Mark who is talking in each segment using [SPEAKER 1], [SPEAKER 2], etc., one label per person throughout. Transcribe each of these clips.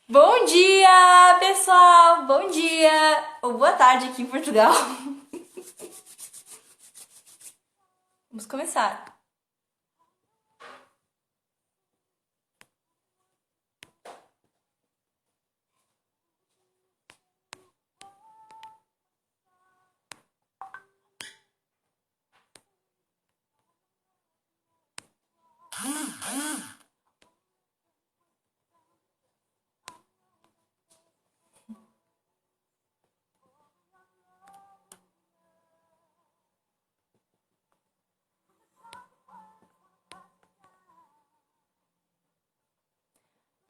[SPEAKER 1] Bom dia, pessoal! Bom dia! Ou boa tarde aqui em Portugal. Vamos começar.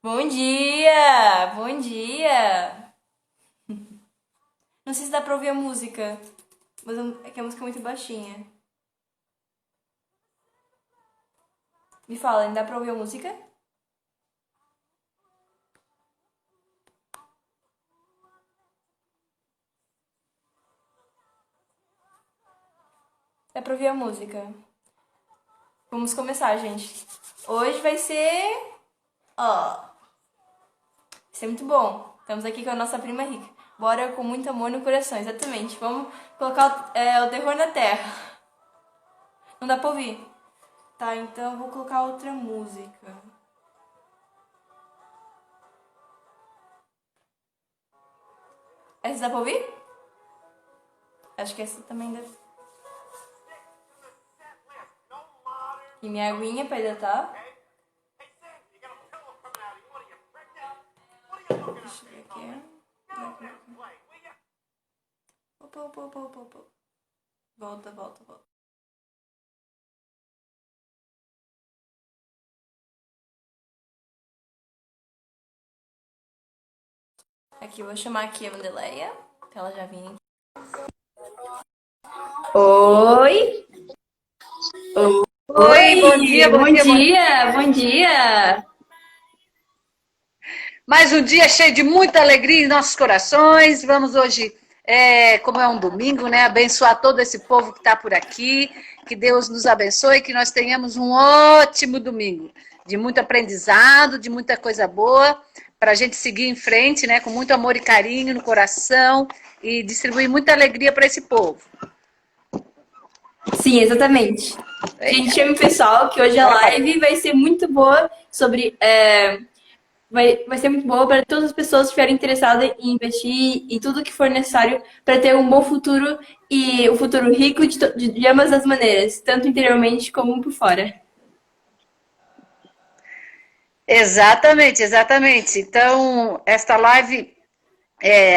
[SPEAKER 1] Bom dia! Bom dia! Não sei se dá pra ouvir a música, mas é que a música é muito baixinha. Me fala, dá pra ouvir a música? Dá pra ouvir a música. Vamos começar, gente. Hoje vai ser... Ó, vai ser muito bom. Estamos aqui com a nossa prima rica. Bora com muito amor no coração, exatamente. Vamos colocar o terror na terra. Não dá pra ouvir? Tá, então eu vou colocar outra música. Essa dá pra ouvir? Acho que essa também deve. E minha aguinha pra hidratar. Deixa eu ver aqui. Opa, opa, opa, opa, opa. Volta, volta, volta. Aqui, eu vou chamar aqui a Mandeleia, pra ela já vir. Oi!
[SPEAKER 2] Oi, bom dia,
[SPEAKER 1] Oi!
[SPEAKER 2] bom
[SPEAKER 1] Bom
[SPEAKER 2] dia, bom dia.
[SPEAKER 1] dia! Bom dia!
[SPEAKER 2] Mais um dia cheio de muita alegria em nossos corações. Vamos hoje, como é um domingo, né, abençoar todo esse povo que está por aqui. Que Deus nos abençoe, que nós tenhamos um ótimo domingo, de muito aprendizado, de muita coisa boa, para a gente seguir em frente, né, com muito amor e carinho no coração e distribuir muita alegria para esse povo.
[SPEAKER 1] Sim, exatamente. Gente,
[SPEAKER 2] Eita,
[SPEAKER 1] chame o pessoal que hoje a
[SPEAKER 2] bora para
[SPEAKER 1] live vai ser muito boa sobre. Vai ser muito boa para todas as pessoas que estiverem interessadas em investir e tudo que for necessário para ter um bom futuro e um futuro rico de ambas as maneiras, tanto interiormente como por fora.
[SPEAKER 2] Exatamente, exatamente. Então, esta live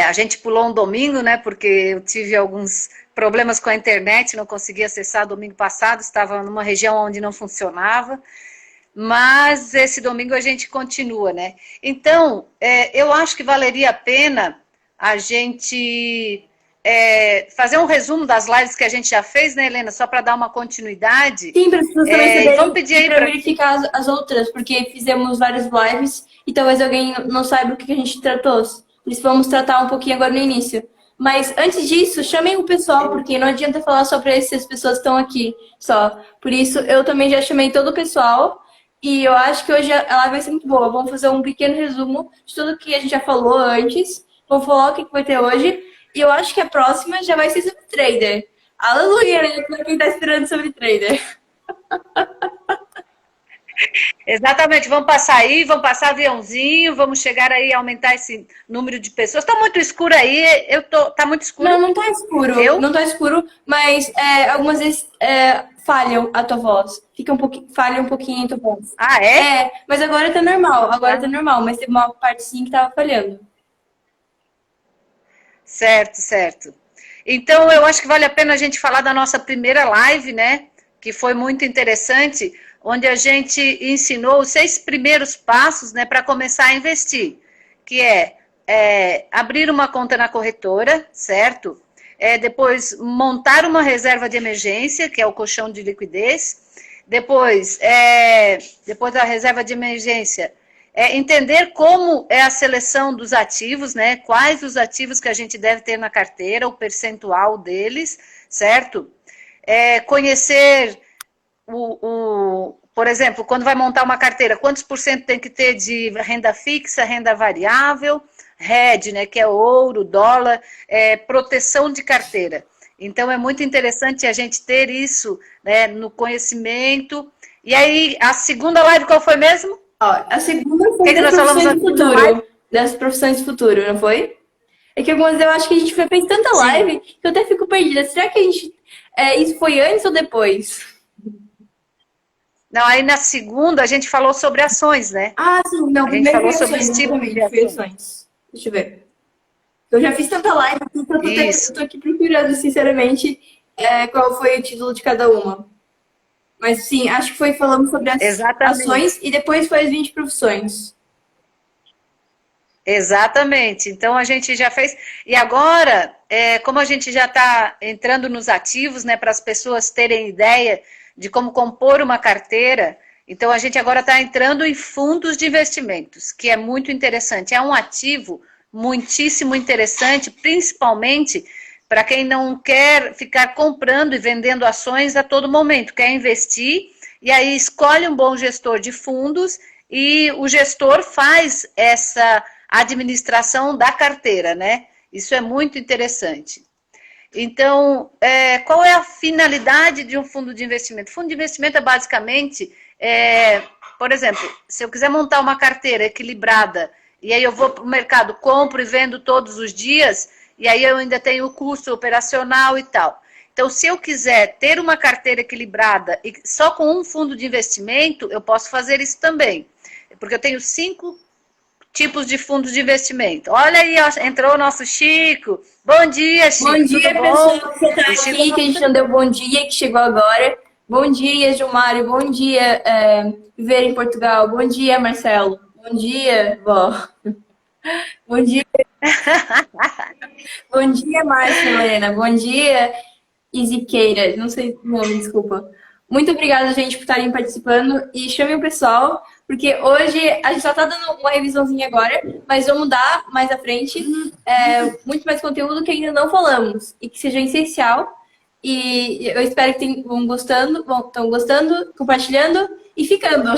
[SPEAKER 2] a gente pulou um domingo, né? Porque eu tive alguns problemas com a internet, não consegui acessar domingo passado, estava numa região onde não funcionava. Mas esse domingo a gente continua, né? Então, eu acho que valeria a pena a gente fazer um resumo das lives que a gente já fez, né, Helena? Só para dar uma continuidade.
[SPEAKER 1] Sim, para as pessoas também
[SPEAKER 2] E vamos
[SPEAKER 1] saberem
[SPEAKER 2] pedir
[SPEAKER 1] e
[SPEAKER 2] aí
[SPEAKER 1] para
[SPEAKER 2] para.
[SPEAKER 1] verificar as outras, porque fizemos várias lives e talvez alguém não saiba o que a gente tratou. Por isso vamos tratar um pouquinho agora no início. Mas antes disso, chamem o pessoal, porque não adianta falar só para essas pessoas que estão aqui só. Por isso, eu também já chamei todo o pessoal e eu acho que hoje a live vai ser muito boa. Vamos fazer um pequeno resumo de tudo que a gente já falou antes. Vamos falar o que vai ter hoje. E eu acho que a próxima já vai ser sobre trader. Aleluia, né? Para quem tá esperando sobre trader.
[SPEAKER 2] Exatamente, vamos passar aí, vamos passar aviãozinho, vamos chegar aí a aumentar esse número de pessoas. Está muito escuro aí, tá muito
[SPEAKER 1] Não,
[SPEAKER 2] escuro?
[SPEAKER 1] não tá escuro.
[SPEAKER 2] Eu?
[SPEAKER 1] Não tá escuro, mas algumas vezes falham a tua voz. Fica um pouquinho, falha um pouquinho a tua voz.
[SPEAKER 2] Ah, é?
[SPEAKER 1] Mas agora tá normal. Agora
[SPEAKER 2] Tá.
[SPEAKER 1] tá normal, mas teve uma parte sim que tava falhando.
[SPEAKER 2] Certo, certo. Então, eu acho que vale a pena a gente falar da nossa primeira live, né? Que foi muito interessante, onde a gente ensinou os 6 primeiros passos, né, para começar a investir, que abrir uma conta na corretora, certo? Depois montar uma reserva de emergência, que é o colchão de liquidez. Depois da reserva de emergência, entender como é a seleção dos ativos, né? Quais os ativos que a gente deve ter na carteira, o percentual deles, certo? Conhecer por exemplo, quando vai montar uma carteira, quantos por cento tem que ter de renda fixa, renda variável, hedge, né, que é ouro, dólar, proteção de carteira. Então, é muito interessante a gente ter isso, né, no conhecimento. E aí, a segunda live qual foi mesmo?
[SPEAKER 1] Ó, a segunda foi das profissões do futuro. Das profissões do futuro, não foi? É que algumas eu acho que a gente fez tanta live que eu até fico perdida. Será que a gente... isso foi antes ou depois?
[SPEAKER 2] Não, aí na segunda a gente falou sobre ações, né?
[SPEAKER 1] Ah, sim. Não,
[SPEAKER 2] a gente falou sobre
[SPEAKER 1] ações,
[SPEAKER 2] esse tipo de
[SPEAKER 1] ações. Deixa eu ver. Eu já fiz tanta live, então eu tô aqui procurando, sinceramente, qual foi o título de cada uma. Mas sim, acho que falamos sobre as ações e depois foi as 20 profissões.
[SPEAKER 2] Exatamente. Então a gente já fez. E agora, como a gente já está entrando nos ativos, né, para as pessoas terem ideia de como compor uma carteira, então a gente agora está entrando em fundos de investimentos, que é muito interessante. É um ativo muitíssimo interessante, principalmente para quem não quer ficar comprando e vendendo ações a todo momento, quer investir, e aí escolhe um bom gestor de fundos e o gestor faz essa administração da carteira, né? Isso é muito interessante. Então, qual é a finalidade de um fundo de investimento? Fundo de investimento é basicamente, por exemplo, se eu quiser montar uma carteira equilibrada, e aí eu vou para o mercado, compro e vendo todos os dias, e aí eu ainda tenho o custo operacional e tal. Então, se eu quiser ter uma carteira equilibrada e só com um fundo de investimento, eu posso fazer isso também. Porque eu tenho 5 tipos de fundos de investimento. Olha aí, ó, entrou o nosso Chico. Bom dia, Chico.
[SPEAKER 1] Bom dia, pessoal que está aqui, que a gente não deu bom dia, que chegou agora. Bom dia, Gilmário. Bom dia, Viver em Portugal. Bom dia, Marcelo. Bom dia, vó. Bom dia. Bom dia, Márcia Helena. Bom dia, Isiqueira. Não sei o nome, desculpa. Muito obrigada, gente, por estarem participando. E chamem o pessoal, porque hoje a gente só está dando uma revisãozinha agora, mas vamos dar mais à frente muito mais conteúdo que ainda não falamos e que seja essencial. E eu espero que estão gostando, compartilhando e ficando.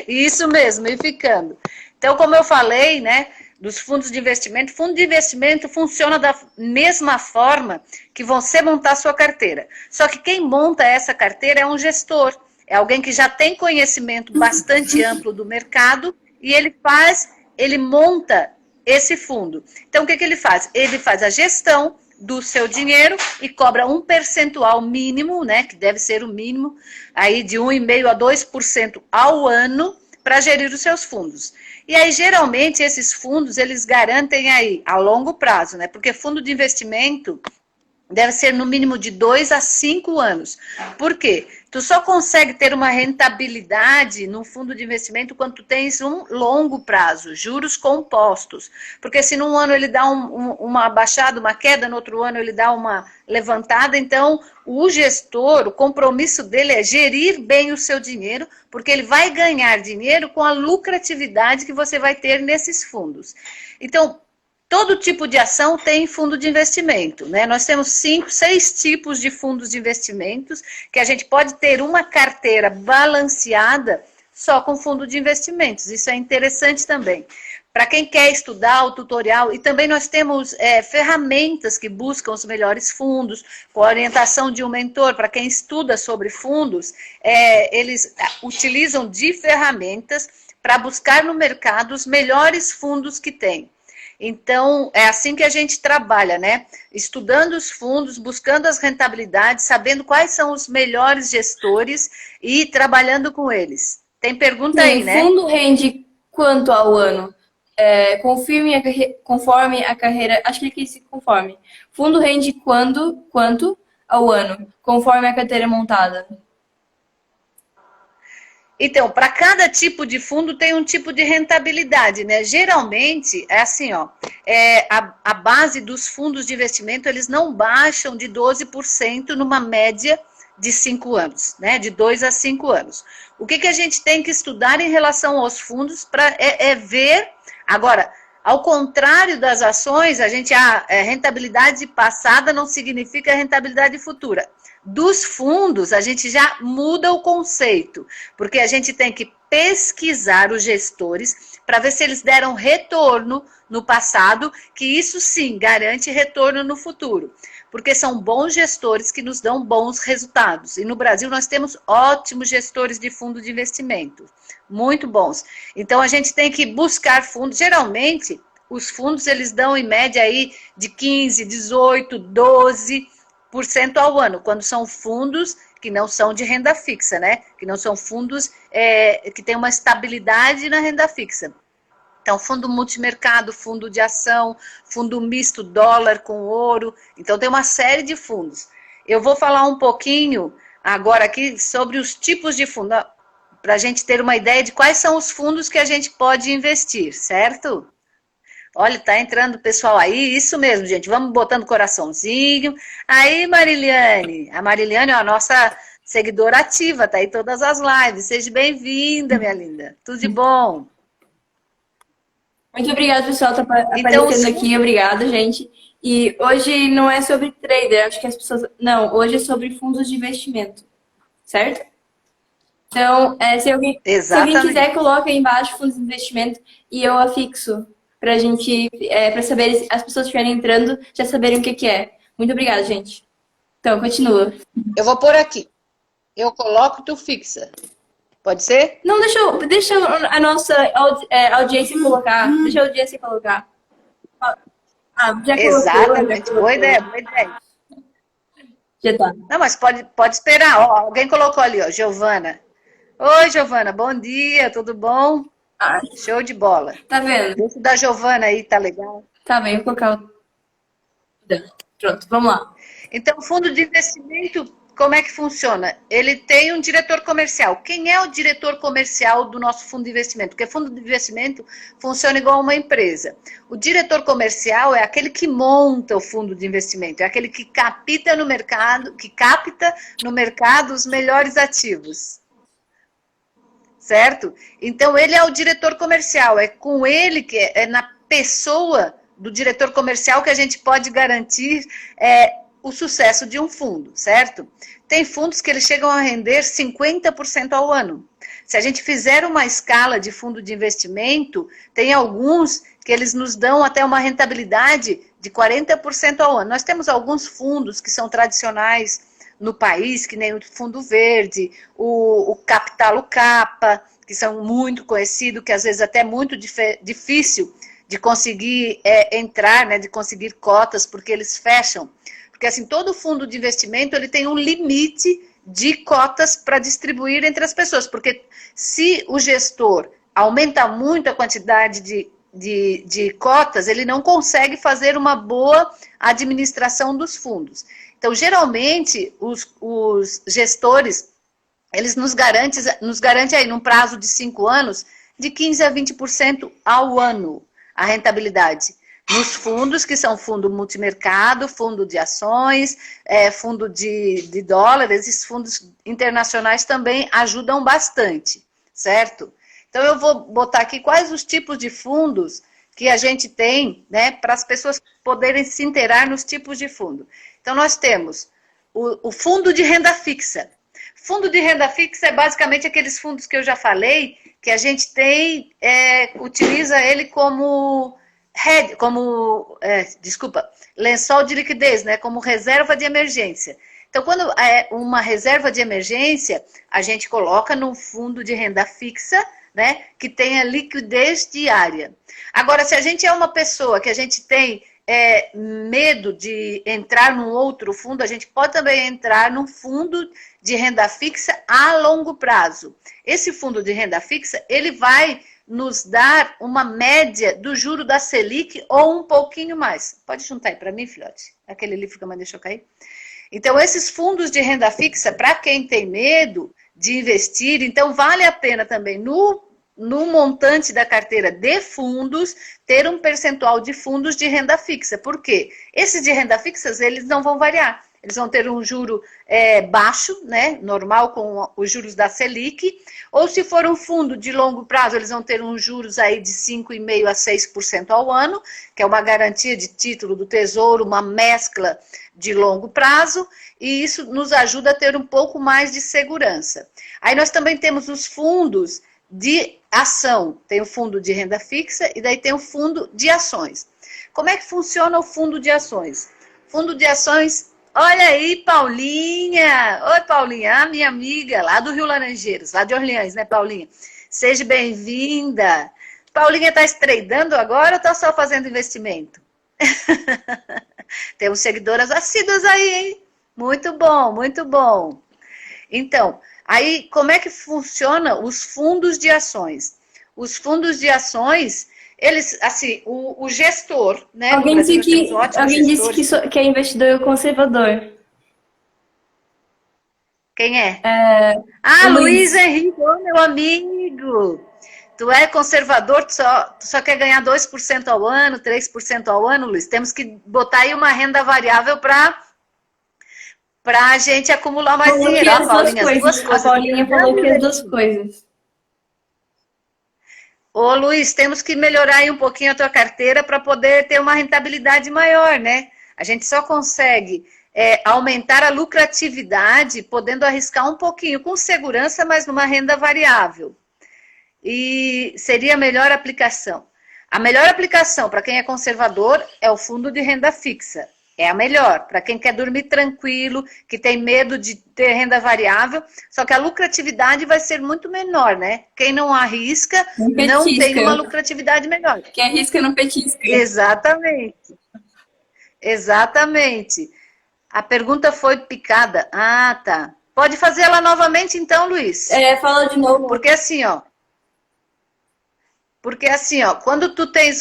[SPEAKER 2] Isso mesmo, e ficando. Então, como eu falei, né, dos fundos de investimento, fundo de investimento funciona da mesma forma que você montar a sua carteira. Só que quem monta essa carteira é um gestor, é alguém que já tem conhecimento bastante amplo do mercado e ele monta esse fundo. Então, o que ele faz? Ele faz a gestão do seu dinheiro e cobra um percentual mínimo, né, que deve ser o mínimo, aí de 1,5% a 2% ao ano para gerir os seus fundos. E aí, geralmente, esses fundos, eles garantem aí a longo prazo, né, porque fundo de investimento deve ser no mínimo de 2 a 5 anos. Por quê? Tu só consegue ter uma rentabilidade num fundo de investimento quando tu tens um longo prazo, juros compostos. Porque se num ano ele dá uma baixada, uma queda, no outro ano ele dá uma levantada, então o gestor, o compromisso dele é gerir bem o seu dinheiro, porque ele vai ganhar dinheiro com a lucratividade que você vai ter nesses fundos. Então, todo tipo de ação tem fundo de investimento, né? Nós temos 5, 6 tipos de fundos de investimentos que a gente pode ter uma carteira balanceada só com fundo de investimentos. Isso é interessante também. Para quem quer estudar o tutorial, e também nós temos ferramentas que buscam os melhores fundos, com a orientação de um mentor. Para quem estuda sobre fundos, eles utilizam de ferramentas para buscar no mercado os melhores fundos que tem. Então, é assim que a gente trabalha, né? Estudando os fundos, buscando as rentabilidades, sabendo quais são os melhores gestores e trabalhando com eles. Tem pergunta aí, né?
[SPEAKER 1] O fundo rende quanto ao ano? Conforme a carreira... Acho que ele se conforme. Fundo rende quanto ao ano? Conforme a carteira montada.
[SPEAKER 2] Então, para cada tipo de fundo tem um tipo de rentabilidade, né? Geralmente, é assim, ó, a base dos fundos de investimento, eles não baixam de 12% numa média de 5 anos, né? De 2 a 5 anos. O que a gente tem que estudar em relação aos fundos para ver... Agora, ao contrário das ações, rentabilidade passada não significa rentabilidade futura. Dos fundos, a gente já muda o conceito, porque a gente tem que pesquisar os gestores para ver se eles deram retorno no passado, que isso sim garante retorno no futuro. Porque são bons gestores que nos dão bons resultados. E no Brasil nós temos ótimos gestores de fundo de investimento, muito bons. Então a gente tem que buscar fundos, geralmente os fundos eles dão em média aí de 15, 18, 12% ao ano, quando são fundos que não são de renda fixa, né? Que não são fundos que têm uma estabilidade na renda fixa. Então, fundo multimercado, fundo de ação, fundo misto dólar com ouro. Então, tem uma série de fundos. Eu vou falar um pouquinho agora aqui sobre os tipos de fundo, para a gente ter uma ideia de quais são os fundos que a gente pode investir, certo? Olha, tá entrando o pessoal aí, isso mesmo, gente. Vamos botando coraçãozinho. Aí, Mariliane. A Mariliane é a nossa seguidora ativa, tá aí todas as lives. Seja bem-vinda, minha linda. Tudo de bom.
[SPEAKER 1] Muito obrigada, pessoal, por estar aparecendo aqui. Obrigada, gente. E hoje não é sobre trader, acho que as pessoas... Não, hoje é sobre fundos de investimento, certo? Então, se alguém quiser, coloca aí embaixo fundos de investimento e eu afixo pra gente, para saber, as pessoas que estiverem entrando, já saberem o que é. Muito obrigada, gente. Então, continua.
[SPEAKER 2] Eu vou pôr aqui. Eu coloco, tu fixa. Pode ser?
[SPEAKER 1] Não, deixa a nossa audiência colocar. Deixa a audiência colocar. Já
[SPEAKER 2] exatamente. Boa ideia, boa ideia.
[SPEAKER 1] Já tá.
[SPEAKER 2] Não, mas pode esperar. Ó, alguém colocou ali, ó, Giovana. Oi, Giovana, bom dia, tudo bom? Show de bola.
[SPEAKER 1] Tá vendo?
[SPEAKER 2] Esse da Giovana aí, tá legal?
[SPEAKER 1] Tá bem, vou colocar o... Pronto, vamos lá.
[SPEAKER 2] Então, fundo de investimento, como é que funciona? Ele tem um diretor comercial. Quem é o diretor comercial do nosso fundo de investimento? Porque fundo de investimento funciona igual uma empresa. O diretor comercial é aquele que monta o fundo de investimento, é aquele que capta no mercado os melhores ativos. Certo? Então, ele é o diretor comercial, é com ele, é na pessoa do diretor comercial que a gente pode garantir o sucesso de um fundo, certo? Tem fundos que eles chegam a render 50% ao ano. Se a gente fizer uma escala de fundo de investimento, tem alguns que eles nos dão até uma rentabilidade de 40% ao ano. Nós temos alguns fundos que são tradicionais no país, que nem o Fundo Verde, o Capital Capa, que são muito conhecidos, que às vezes até é muito difícil de conseguir entrar, né, de conseguir cotas, porque eles fecham. Porque assim, todo fundo de investimento ele tem um limite de cotas para distribuir entre as pessoas, porque se o gestor aumenta muito a quantidade de cotas, ele não consegue fazer uma boa administração dos fundos. Então, geralmente, os gestores, eles nos garantem aí, num prazo de 5 anos, de 15% a 20% ao ano, a rentabilidade. Nos fundos, que são fundo multimercado, fundo de ações, fundo de dólar, esses fundos internacionais também ajudam bastante, certo? Então, eu vou botar aqui quais os tipos de fundos que a gente tem, né, para as pessoas poderem se inteirar nos tipos de fundo. Então, nós temos o fundo de renda fixa. Fundo de renda fixa é basicamente aqueles fundos que eu já falei, que a gente tem, utiliza ele como lençol de liquidez, né, como reserva de emergência. Então, quando é uma reserva de emergência, a gente coloca num fundo de renda fixa, né, que tenha liquidez diária. Agora, se a gente é uma pessoa que a gente tem medo de entrar num outro fundo, a gente pode também entrar num fundo de renda fixa a longo prazo. Esse fundo de renda fixa, ele vai nos dar uma média do juro da Selic ou um pouquinho mais. Pode juntar aí para mim, filhote? Aquele livro que a mãe deixou cair. Então, esses fundos de renda fixa, para quem tem medo de investir, então vale a pena também no montante da carteira de fundos, ter um percentual de fundos de renda fixa. Por quê? Esses de renda fixa, eles não vão variar. eles vão ter um juro baixo, né, normal com os juros da Selic, ou se for um fundo de longo prazo, eles vão ter uns juros aí de 5,5% a 6% ao ano, que é uma garantia de título do Tesouro, uma mescla de longo prazo, e isso nos ajuda a ter um pouco mais de segurança. Aí nós também temos os fundos de ação, tem o fundo de renda fixa e daí tem o fundo de ações. Como é que funciona o fundo de ações? Fundo de ações, olha aí, Paulinha! Oi, Paulinha, minha amiga lá do Rio Laranjeiras, lá de Orleans, né, Paulinha? Seja bem-vinda! Paulinha está estreitando agora ou está só fazendo investimento? Temos seguidoras assíduas aí, hein? Muito bom, muito bom. Então, aí como é que funciona os fundos de ações? Os fundos de ações, eles, assim, o gestor, né?
[SPEAKER 1] Alguém disse que é investidor conservador.
[SPEAKER 2] Quem é?
[SPEAKER 1] O
[SPEAKER 2] Luiz Henrique, meu amigo. Tu é conservador, tu só quer ganhar 2% ao ano, 3% ao ano, Luiz. Temos que botar aí uma renda variável para a gente acumular mais dinheiro.
[SPEAKER 1] As duas coisas. A Paulinha falou que as duas coisas.
[SPEAKER 2] Ô, Luiz, temos que melhorar aí um pouquinho a tua carteira para poder ter uma rentabilidade maior, né? A gente só consegue aumentar a lucratividade podendo arriscar um pouquinho, com segurança, mas numa renda variável. E seria a melhor aplicação. A melhor aplicação para quem é conservador é o fundo de renda fixa. É a melhor, para quem quer dormir tranquilo, que tem medo de ter renda variável, só que a lucratividade vai ser muito menor, né? Quem não arrisca, não tem uma lucratividade melhor.
[SPEAKER 1] Quem arrisca não petisca.
[SPEAKER 2] Exatamente. Exatamente. A pergunta foi picada. Ah, tá. Pode fazer ela novamente então, Luiz?
[SPEAKER 1] Fala de novo.
[SPEAKER 2] Porque assim, ó, quando tu tens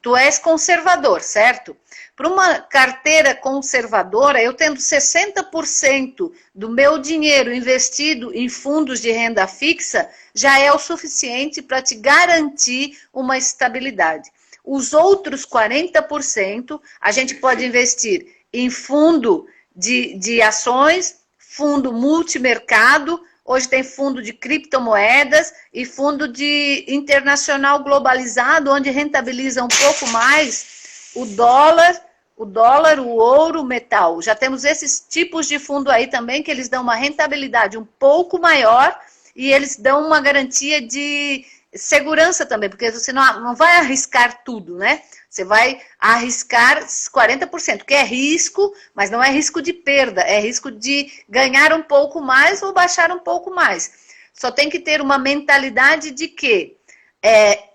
[SPEAKER 2] tu és conservador, certo? Para uma carteira conservadora, eu tendo 60% do meu dinheiro investido em fundos de renda fixa, já é o suficiente para te garantir uma estabilidade. Os outros 40%, a gente pode investir em fundo de ações, fundo multimercado. Hoje tem fundo de criptomoedas e fundo de internacional globalizado, onde rentabiliza um pouco mais o dólar, o ouro, o metal. Já temos esses tipos de fundo aí também, que eles dão uma rentabilidade um pouco maior e eles dão uma garantia de segurança também, porque você não vai arriscar tudo, né? Você vai arriscar 40%, que é risco, mas não é risco de perda, é risco de ganhar um pouco mais ou baixar um pouco mais. Só tem que ter uma mentalidade de que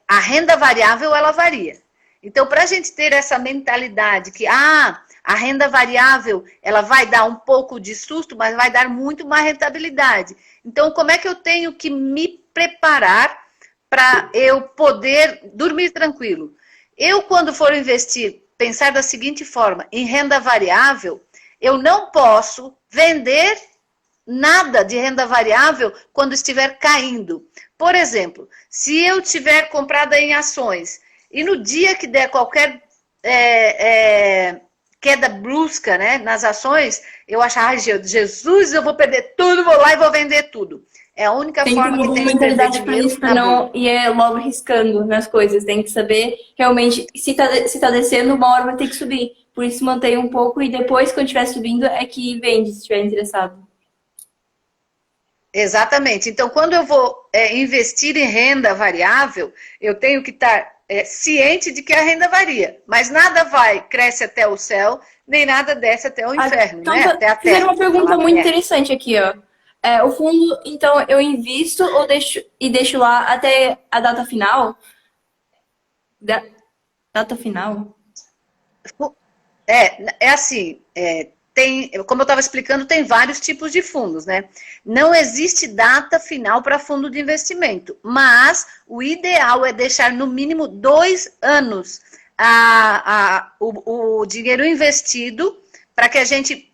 [SPEAKER 2] a renda variável, ela varia. Então, para a gente ter essa mentalidade que, a renda variável, ela vai dar um pouco de susto, mas vai dar muito mais rentabilidade. Então, como é que eu tenho que me preparar para eu poder dormir tranquilo? Eu, quando for investir, pensar da seguinte forma, em renda variável, eu não posso vender nada de renda variável quando estiver caindo. Por exemplo, se eu tiver comprado em ações e no dia que der qualquer queda brusca, né, nas ações, eu achar, Jesus, eu vou perder tudo, vou lá e vou vender tudo. É a única forma que tem de perder dinheiro.
[SPEAKER 1] Para não ir logo riscando nas coisas. Tem que saber realmente se tá descendo, uma hora vai ter que subir. Por isso mantém um pouco e depois, quando estiver subindo, é que vende, se estiver interessado.
[SPEAKER 2] Exatamente. Então, quando eu vou investir em renda variável, eu tenho que estar ciente de que a renda varia. Mas nada cresce até o céu, nem nada desce até o inferno,
[SPEAKER 1] então,
[SPEAKER 2] né? Até a terra.
[SPEAKER 1] Fizeram uma pergunta muito interessante aqui, ó. O fundo, então, eu invisto ou deixo lá até a data final? Data final?
[SPEAKER 2] Assim, como eu estava explicando, tem vários tipos de fundos, né? Não existe data final para fundo de investimento, mas o ideal é deixar no mínimo 2 anos o dinheiro investido para que a gente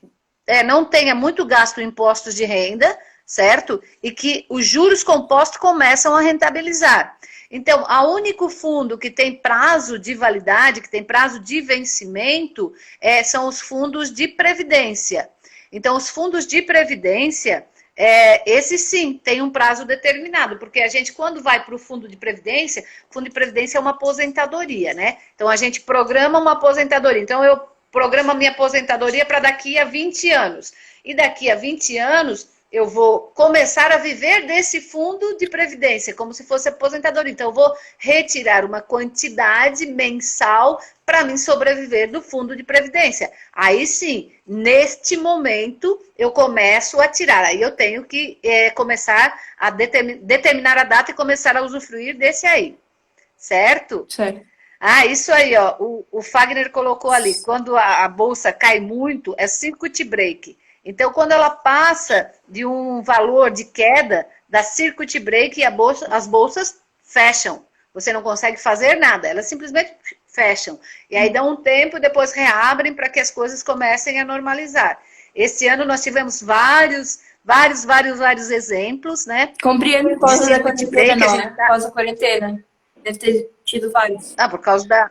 [SPEAKER 2] não tenha muito gasto em impostos de renda, certo? E que os juros compostos começam a rentabilizar. Então, o único fundo que tem prazo de validade, que tem prazo de vencimento, são os fundos de previdência. Então, os fundos de previdência, esse sim, tem um prazo determinado, porque a gente, quando vai para o fundo de previdência é uma aposentadoria, né? Então, a gente programa uma aposentadoria. Então, eu programo a minha aposentadoria para daqui a 20 anos. E daqui a 20 anos, eu vou começar a viver desse fundo de previdência, como se fosse aposentadoria. Então, eu vou retirar uma quantidade mensal para mim sobreviver do fundo de previdência. Aí sim, neste momento, eu começo a tirar. Aí eu tenho que começar a determinar a data e começar a usufruir desse aí. Certo?
[SPEAKER 1] Certo.
[SPEAKER 2] Isso aí, ó. O Fagner colocou ali. Quando a bolsa cai muito, é circuit break. Então, quando ela passa de um valor de queda, dá circuit break e as bolsas fecham. Você não consegue fazer nada, elas simplesmente fecham. E aí dá um tempo e depois reabrem para que as coisas comecem a normalizar. Esse ano nós tivemos vários exemplos, né?
[SPEAKER 1] Compreendo por causa da quarentena, não, né? Por causa da quarentena. Deve ter tido vários.
[SPEAKER 2] Por causa da...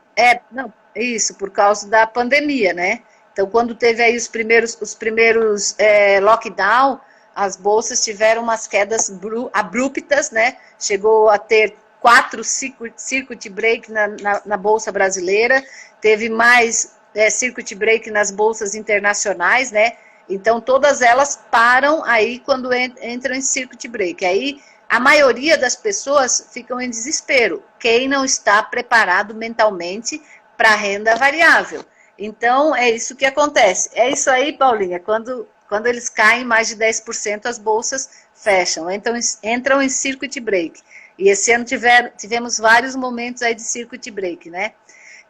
[SPEAKER 2] por causa da pandemia, né? Então, quando teve aí os primeiros lockdown, as bolsas tiveram umas quedas abruptas, né? Chegou a ter 4 circuit break na Bolsa Brasileira, teve mais circuit break nas bolsas internacionais, né? Então, todas elas param aí quando entram em circuit break. Aí, a maioria das pessoas ficam em desespero. Quem não está preparado mentalmente para a renda variável. Então, é isso que acontece. É isso aí, Paulinha, quando eles caem mais de 10%, as bolsas fecham, então entram em circuit break. E esse ano tivemos vários momentos aí de circuit break, né?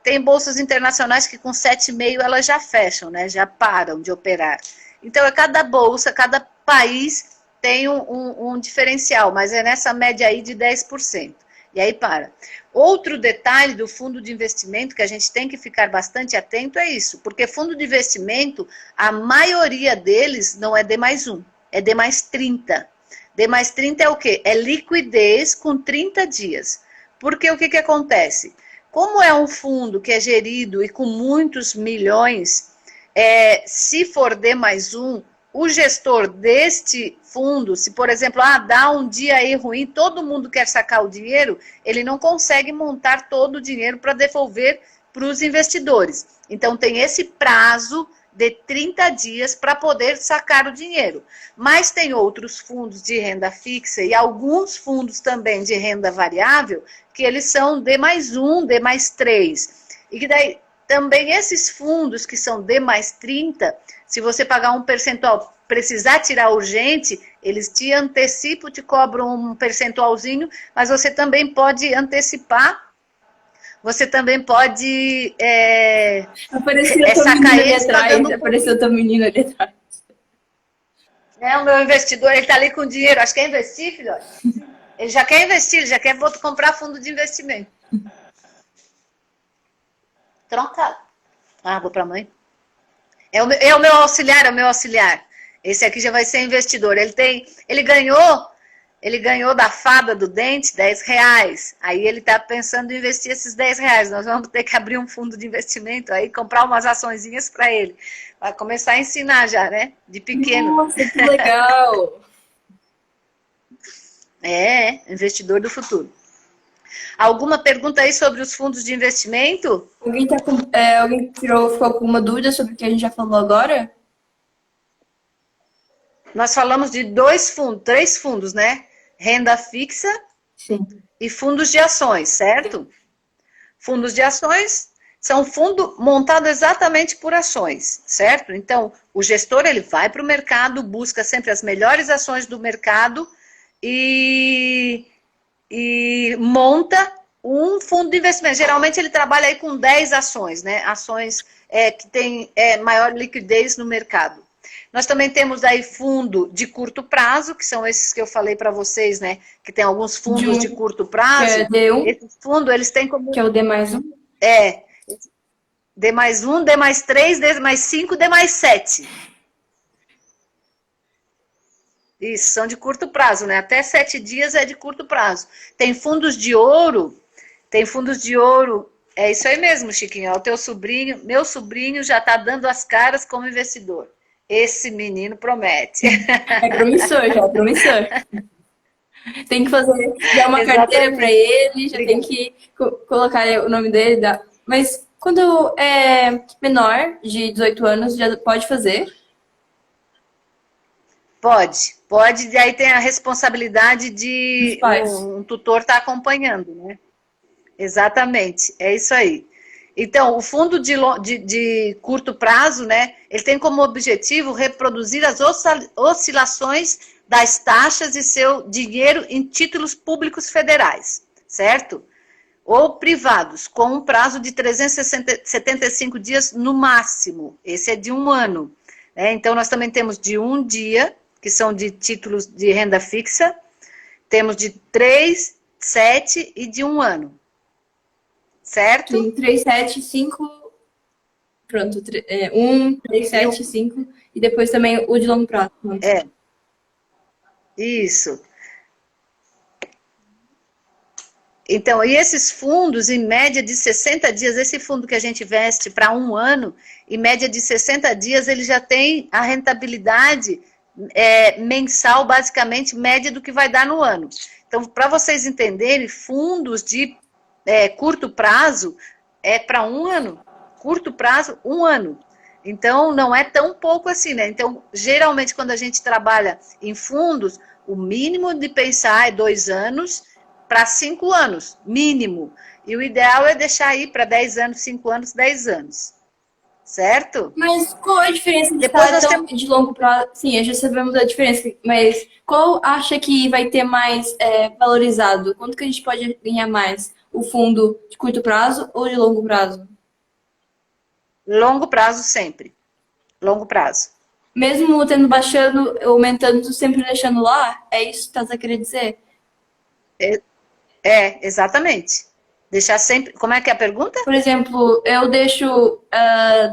[SPEAKER 2] Tem bolsas internacionais que com 7,5% elas já fecham, né? Já param de operar. Então, cada bolsa, cada país tem um diferencial, mas é nessa média aí de 10%. E aí para. Outro detalhe do fundo de investimento que a gente tem que ficar bastante atento é isso, porque fundo de investimento, a maioria deles não é D+1, é D+30. D+30 é o quê? É liquidez com 30 dias. Porque o que acontece? Como é um fundo que é gerido e com muitos milhões, se for D+1, o gestor deste fundo, se por exemplo, dá um dia aí ruim, todo mundo quer sacar o dinheiro, ele não consegue montar todo o dinheiro para devolver para os investidores. Então tem esse prazo de 30 dias para poder sacar o dinheiro. Mas tem outros fundos de renda fixa e alguns fundos também de renda variável, que eles são D+1, D+3. E que daí também esses fundos que são D+30, se você pagar um percentual, precisar tirar urgente, eles te antecipam, te cobram um percentualzinho, mas você também pode antecipar, você também pode
[SPEAKER 1] sacar eles pagando... Apareceu tua menina ali atrás.
[SPEAKER 2] O meu investidor, ele está ali com dinheiro, acho que quer investir, filhote. Ele já quer investir, ele já quer comprar fundo de investimento. Troncado. Vou para a mãe. É o meu auxiliar, Esse aqui já vai ser investidor. Ele ganhou da fada do dente R$10. Aí ele está pensando em investir esses R$10. Nós vamos ter que abrir um fundo de investimento aí, comprar umas açõezinhas para ele. Vai começar a ensinar já, né? De pequeno.
[SPEAKER 1] Nossa, que legal!
[SPEAKER 2] Investidor do futuro. Alguma pergunta aí sobre os fundos de investimento?
[SPEAKER 1] Alguém ficou com alguma dúvida sobre o que a gente já falou agora?
[SPEAKER 2] Nós falamos de 3 fundos, né? Renda fixa.
[SPEAKER 1] Sim.
[SPEAKER 2] E fundos de ações, certo? Fundos de ações são fundo montado exatamente por ações, certo? Então, o gestor ele vai para o mercado, busca sempre as melhores ações do mercado e monta um fundo de investimento. Geralmente ele trabalha aí com 10 ações, né? Ações que têm maior liquidez no mercado. Nós também temos aí fundo de curto prazo, que são esses que eu falei para vocês, né? Que tem alguns fundos de curto prazo.
[SPEAKER 1] Que é D1.
[SPEAKER 2] Esses fundos, eles têm como...
[SPEAKER 1] Que é o D+1.
[SPEAKER 2] D+1, D+3, D+5, D+7. Isso, são de curto prazo, né? Até 7 dias é de curto prazo. Tem fundos de ouro, tem fundos de ouro. É isso aí mesmo, Chiquinho. O teu sobrinho, meu sobrinho já está dando as caras como investidor. Esse menino promete.
[SPEAKER 1] É promissor, já é promissor. Tem que fazer já uma carteira para
[SPEAKER 2] Exatamente.
[SPEAKER 1] ele, já tem
[SPEAKER 2] Obrigada.
[SPEAKER 1] que colocar o nome dele. Mas quando é menor, de 18 anos, já pode fazer?
[SPEAKER 2] Pode, e aí tem a responsabilidade
[SPEAKER 1] Dos
[SPEAKER 2] de
[SPEAKER 1] pais.
[SPEAKER 2] um tutor estar acompanhando, né? Exatamente, é isso aí. Então, o fundo de curto prazo, né, ele tem como objetivo reproduzir as oscilações das taxas e seu dinheiro em títulos públicos federais, certo? Ou privados, com um prazo de 375 dias no máximo. Esse é de um ano. Né? Então, nós também temos de um dia, que são de títulos de renda fixa, temos de 3, 7 e de um ano. Certo?
[SPEAKER 1] Tem 3, 7, 5. Pronto, 1, 3,
[SPEAKER 2] E
[SPEAKER 1] 7, 5. E depois também o de longo prazo.
[SPEAKER 2] é, isso. Então, e esses fundos, em média de 60 dias, esse fundo que a gente investe para um ano, em média de 60 dias, ele já tem a rentabilidade mensal, basicamente, média do que vai dar no ano. Então, para vocês entenderem, fundos de curto prazo é para um ano. Curto prazo, um ano. Então, não é tão pouco assim, né? Então, geralmente, quando a gente trabalha em fundos, o mínimo de pensar é 2 anos para 5 anos, mínimo. E o ideal é deixar aí para 10 anos, 5 anos, 10 anos. Certo?
[SPEAKER 1] Mas qual é a diferença de
[SPEAKER 2] Depois
[SPEAKER 1] estar
[SPEAKER 2] nós
[SPEAKER 1] tão
[SPEAKER 2] temos.
[SPEAKER 1] de longo prazo? Sim, já sabemos a diferença, mas qual acha que vai ter mais valorizado? Quanto que a gente pode ganhar mais? O fundo de curto prazo ou de longo prazo?
[SPEAKER 2] Longo prazo sempre. Longo prazo.
[SPEAKER 1] Mesmo tendo baixando, aumentando, tu sempre deixando lá? É isso que estás a querer dizer?
[SPEAKER 2] Exatamente. Deixar sempre. Como é que é a pergunta?
[SPEAKER 1] Por exemplo, eu deixo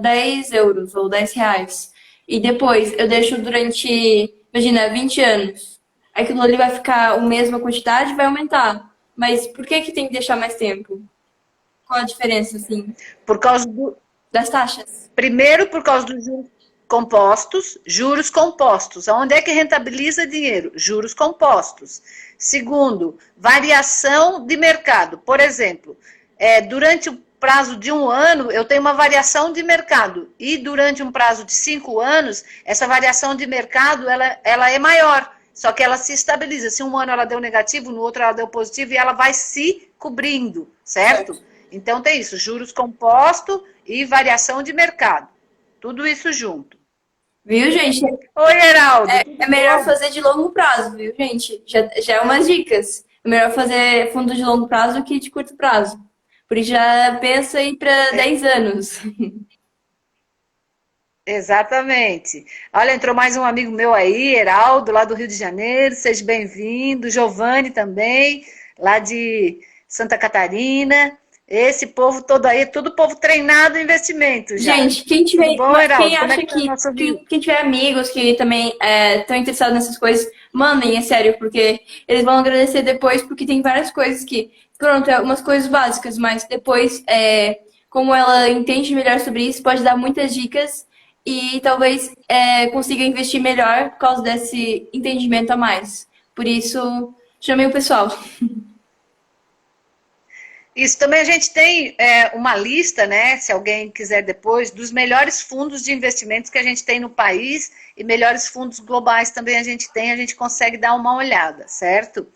[SPEAKER 1] 10 euros ou 10 reais. E depois eu deixo durante, imagina, 20 anos. Aquilo ali vai ficar a mesma quantidade e vai aumentar. Mas por que que tem que deixar mais tempo? Qual a diferença, assim,
[SPEAKER 2] Por causa do.
[SPEAKER 1] das taxas?
[SPEAKER 2] Primeiro, por causa dos juros compostos, juros compostos. Onde é que rentabiliza dinheiro? Juros compostos. Segundo, variação de mercado. Por exemplo, durante o prazo de um ano, eu tenho uma variação de mercado. E durante um prazo de 5 anos, essa variação de mercado ela é maior. Só que ela se estabiliza. Se um ano ela deu negativo, no outro ela deu positivo e ela vai se cobrindo, certo?
[SPEAKER 1] Certo.
[SPEAKER 2] Então tem isso, juros compostos e variação de mercado. Tudo isso junto.
[SPEAKER 1] Viu, gente?
[SPEAKER 2] Oi, Heraldo,
[SPEAKER 1] É
[SPEAKER 2] tudo
[SPEAKER 1] melhor
[SPEAKER 2] bom?
[SPEAKER 1] fazer de longo prazo, viu, gente? Já é umas dicas. É melhor fazer fundo de longo prazo que de curto prazo. Por isso já pensa aí para 10 anos.
[SPEAKER 2] Exatamente. Olha, entrou mais um amigo meu aí, Heraldo, lá do Rio de Janeiro. Seja bem-vindo. Giovanni também, lá de Santa Catarina. Esse povo todo aí, tudo povo treinado em investimento já.
[SPEAKER 1] Gente, quem
[SPEAKER 2] Tudo
[SPEAKER 1] tiver,
[SPEAKER 2] bom,
[SPEAKER 1] quem
[SPEAKER 2] Heraldo? Como é
[SPEAKER 1] acha
[SPEAKER 2] que tá o
[SPEAKER 1] que
[SPEAKER 2] nosso Rio?
[SPEAKER 1] quem tiver amigos que também estão interessados nessas coisas, mandem, é sério, porque eles vão agradecer depois, porque tem várias coisas que, pronto, é umas coisas básicas, mas depois, como ela entende melhor sobre isso, pode dar muitas dicas e talvez consiga investir melhor por causa desse entendimento a mais. Por isso, chamei o pessoal.
[SPEAKER 2] Isso, também a gente tem uma lista, né, se alguém quiser depois, dos melhores fundos de investimentos que a gente tem no país e melhores fundos globais também a gente consegue dar uma olhada, certo?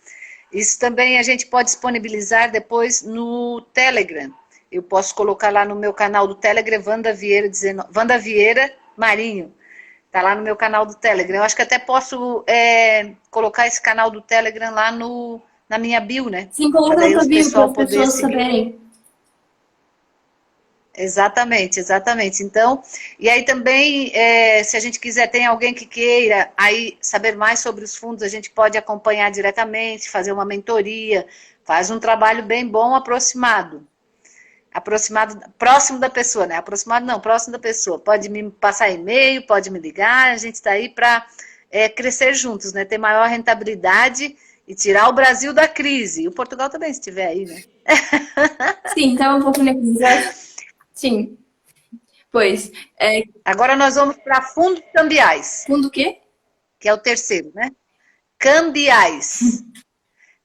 [SPEAKER 2] Isso também a gente pode disponibilizar depois no Telegram. Eu posso colocar lá no meu canal do Telegram, Wanda Vieira Marinho. Tá lá no meu canal do Telegram. Eu acho que até posso colocar esse canal do Telegram lá na minha bio, né?
[SPEAKER 1] Sim,
[SPEAKER 2] Para
[SPEAKER 1] coloca na
[SPEAKER 2] daí
[SPEAKER 1] tua
[SPEAKER 2] os
[SPEAKER 1] bio para
[SPEAKER 2] pessoal
[SPEAKER 1] as
[SPEAKER 2] poder
[SPEAKER 1] pessoas
[SPEAKER 2] seguir.
[SPEAKER 1] saberem.
[SPEAKER 2] Exatamente, exatamente. Então, e aí também, se a gente quiser, tem alguém que queira aí saber mais sobre os fundos, a gente pode acompanhar diretamente, fazer uma mentoria, faz um trabalho bem bom, aproximado, próximo da pessoa, né? Aproximado não, próximo da pessoa. Pode me passar e-mail, pode me ligar, a gente está aí para crescer juntos, né? Ter maior rentabilidade e tirar o Brasil da crise. E o Portugal também, se estiver aí, né?
[SPEAKER 1] Sim, estava um pouco nervosa. Sim, pois.
[SPEAKER 2] Agora nós vamos para fundos cambiais,
[SPEAKER 1] Fundo o quê?
[SPEAKER 2] que é o terceiro, né? Cambiais,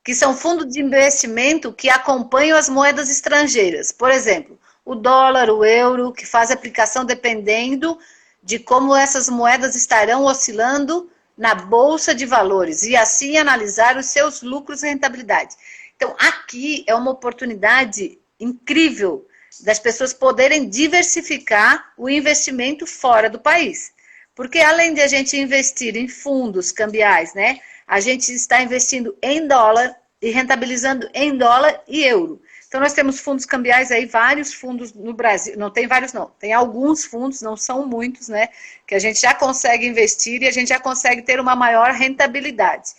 [SPEAKER 2] que são fundos de investimento que acompanham as moedas estrangeiras. Por exemplo, o dólar, o euro, que faz aplicação dependendo de como essas moedas estarão oscilando na bolsa de valores e assim analisar os seus lucros e rentabilidade. Então, aqui é uma oportunidade incrível das pessoas poderem diversificar o investimento fora do país. Porque além de a gente investir em fundos cambiais, né, a gente está investindo em dólar e rentabilizando em dólar e euro. Então, nós temos fundos cambiais aí, vários fundos no Brasil. Não tem vários, não. Tem alguns fundos, não são muitos, né? Que a gente já consegue investir e a gente já consegue ter uma maior rentabilidade.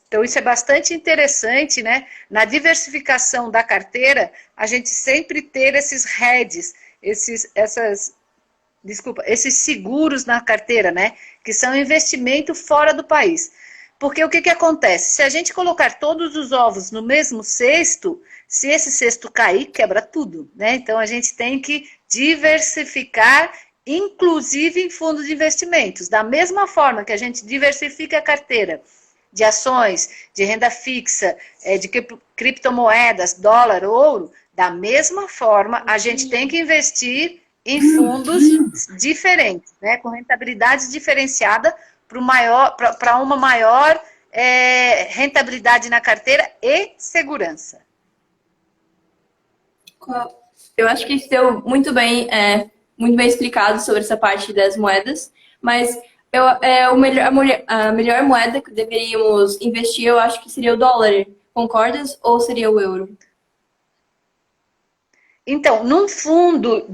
[SPEAKER 2] Então, isso é bastante interessante, né? Na diversificação da carteira, a gente sempre ter esses hedges, esses seguros na carteira, né? Que são investimento fora do país. Porque o que acontece? Se a gente colocar todos os ovos no mesmo cesto, se esse cesto cair, quebra tudo, né? Então, a gente tem que diversificar, inclusive em fundos de investimentos. Da mesma forma que a gente diversifica a carteira de ações, de renda fixa, de criptomoedas, dólar, ouro, da mesma forma, a gente tem que investir em fundos diferentes, né? Com rentabilidade diferenciada para uma maior rentabilidade na carteira e segurança.
[SPEAKER 1] Eu acho que deu muito bem explicado sobre essa parte das moedas, mas a melhor moeda que deveríamos investir, eu acho que seria o dólar. Concordas? Ou seria o euro?
[SPEAKER 2] Então, num fundo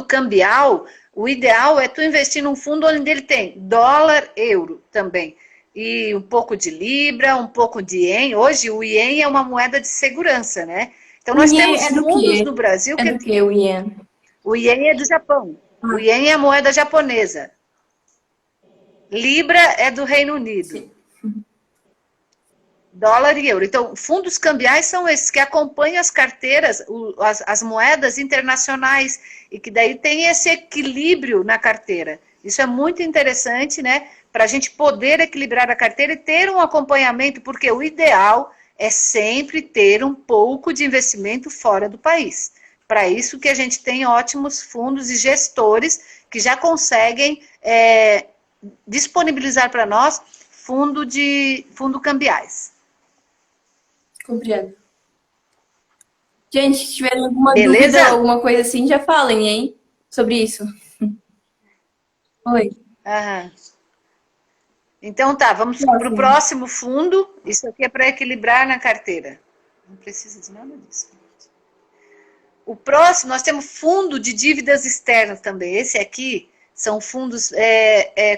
[SPEAKER 2] cambial, o ideal é tu investir num fundo onde ele tem dólar, euro também. E um pouco de libra, um pouco de ien. Hoje o ien é uma moeda de segurança, né? Então nós temos fundos no Brasil
[SPEAKER 1] que... É do que o ien?
[SPEAKER 2] O ien é do Japão. O ien é a moeda japonesa. Libra é do Reino Unido. Sim. Dólar e euro. Então, fundos cambiais são esses que acompanham as carteiras, as moedas internacionais, e que daí tem esse equilíbrio na carteira. Isso é muito interessante, né? Para a gente poder equilibrar a carteira e ter um acompanhamento, porque o ideal é sempre ter um pouco de investimento fora do país. Para isso que a gente tem ótimos fundos e gestores que já conseguem disponibilizar para nós fundo cambiais.
[SPEAKER 1] Compreendo. Gente, se tiver alguma dúvida, alguma coisa assim, já falem, hein? Sobre isso. Oi.
[SPEAKER 2] Aham. Então tá, vamos para o próximo fundo. Isso aqui é para equilibrar na carteira. Não precisa de nada disso. O próximo, nós temos fundo de dívidas externas também. Esse aqui são fundos,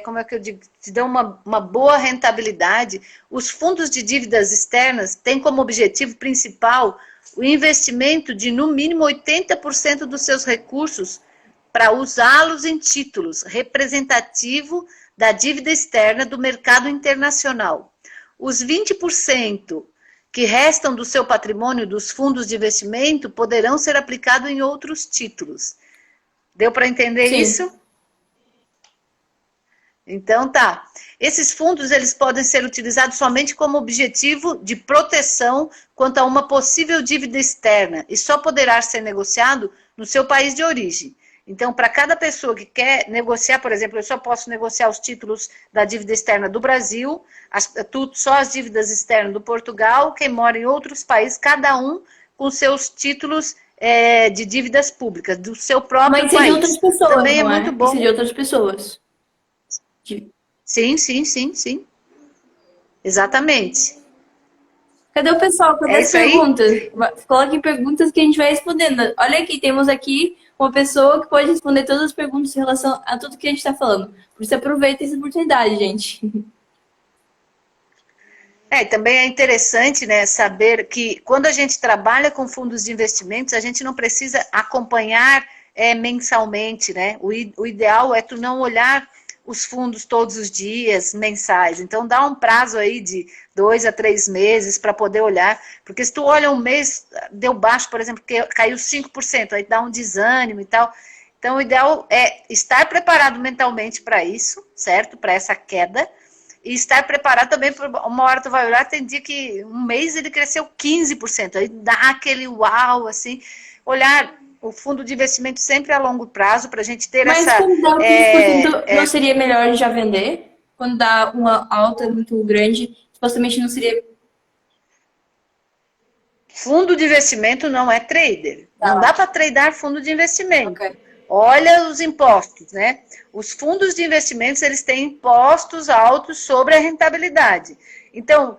[SPEAKER 2] como é que eu digo, que dão uma boa rentabilidade. Os fundos de dívidas externas têm como objetivo principal o investimento de, no mínimo, 80% dos seus recursos para usá-los em títulos representativo da dívida externa do mercado internacional. Os 20% que restam do seu patrimônio dos fundos de investimento poderão ser aplicados em outros títulos. Deu para entender isso? Então tá. Esses fundos eles podem ser utilizados somente como objetivo de proteção quanto a uma possível dívida externa e só poderá ser negociado no seu país de origem. Então, para cada pessoa que quer negociar, por exemplo, eu só posso negociar os títulos da dívida externa do Brasil, só as dívidas externas do Portugal, quem mora em outros países, cada um com seus títulos de dívidas públicas, do seu próprio país.
[SPEAKER 1] Mas seria outras pessoas,
[SPEAKER 2] também
[SPEAKER 1] não
[SPEAKER 2] é muito bom.
[SPEAKER 1] Seria outras pessoas.
[SPEAKER 2] Sim. Exatamente.
[SPEAKER 1] Cadê o pessoal? Cadê as perguntas? Coloquem perguntas que a gente vai respondendo. Olha aqui, temos aqui uma pessoa que pode responder todas as perguntas em relação a tudo que a gente está falando. Por isso, aproveita essa oportunidade, gente.
[SPEAKER 2] Também é interessante, né, saber que quando a gente trabalha com fundos de investimentos, a gente não precisa acompanhar mensalmente, né? O ideal é tu não olhar os fundos todos os dias, mensais. Então, dá um prazo aí de 2 a 3 meses para poder olhar, porque se tu olha um mês, deu baixo, por exemplo, que caiu 5%, aí dá um desânimo e tal. Então, o ideal é estar preparado mentalmente para isso, certo? Para essa queda. E estar preparado também, uma hora tu vai olhar, tem dia que um mês ele cresceu 15%, aí dá aquele uau, assim. Olhar o fundo de investimento sempre a longo prazo, para a gente ter
[SPEAKER 1] Mas
[SPEAKER 2] essa...
[SPEAKER 1] quando dá 15%, não seria melhor já vender? Quando dá uma alta muito grande, supostamente não seria...
[SPEAKER 2] Fundo de investimento não é trader. Não dá para tradar fundo de investimento.
[SPEAKER 1] Okay.
[SPEAKER 2] Olha os impostos, né? Os fundos de investimentos, eles têm impostos altos sobre a rentabilidade. Então,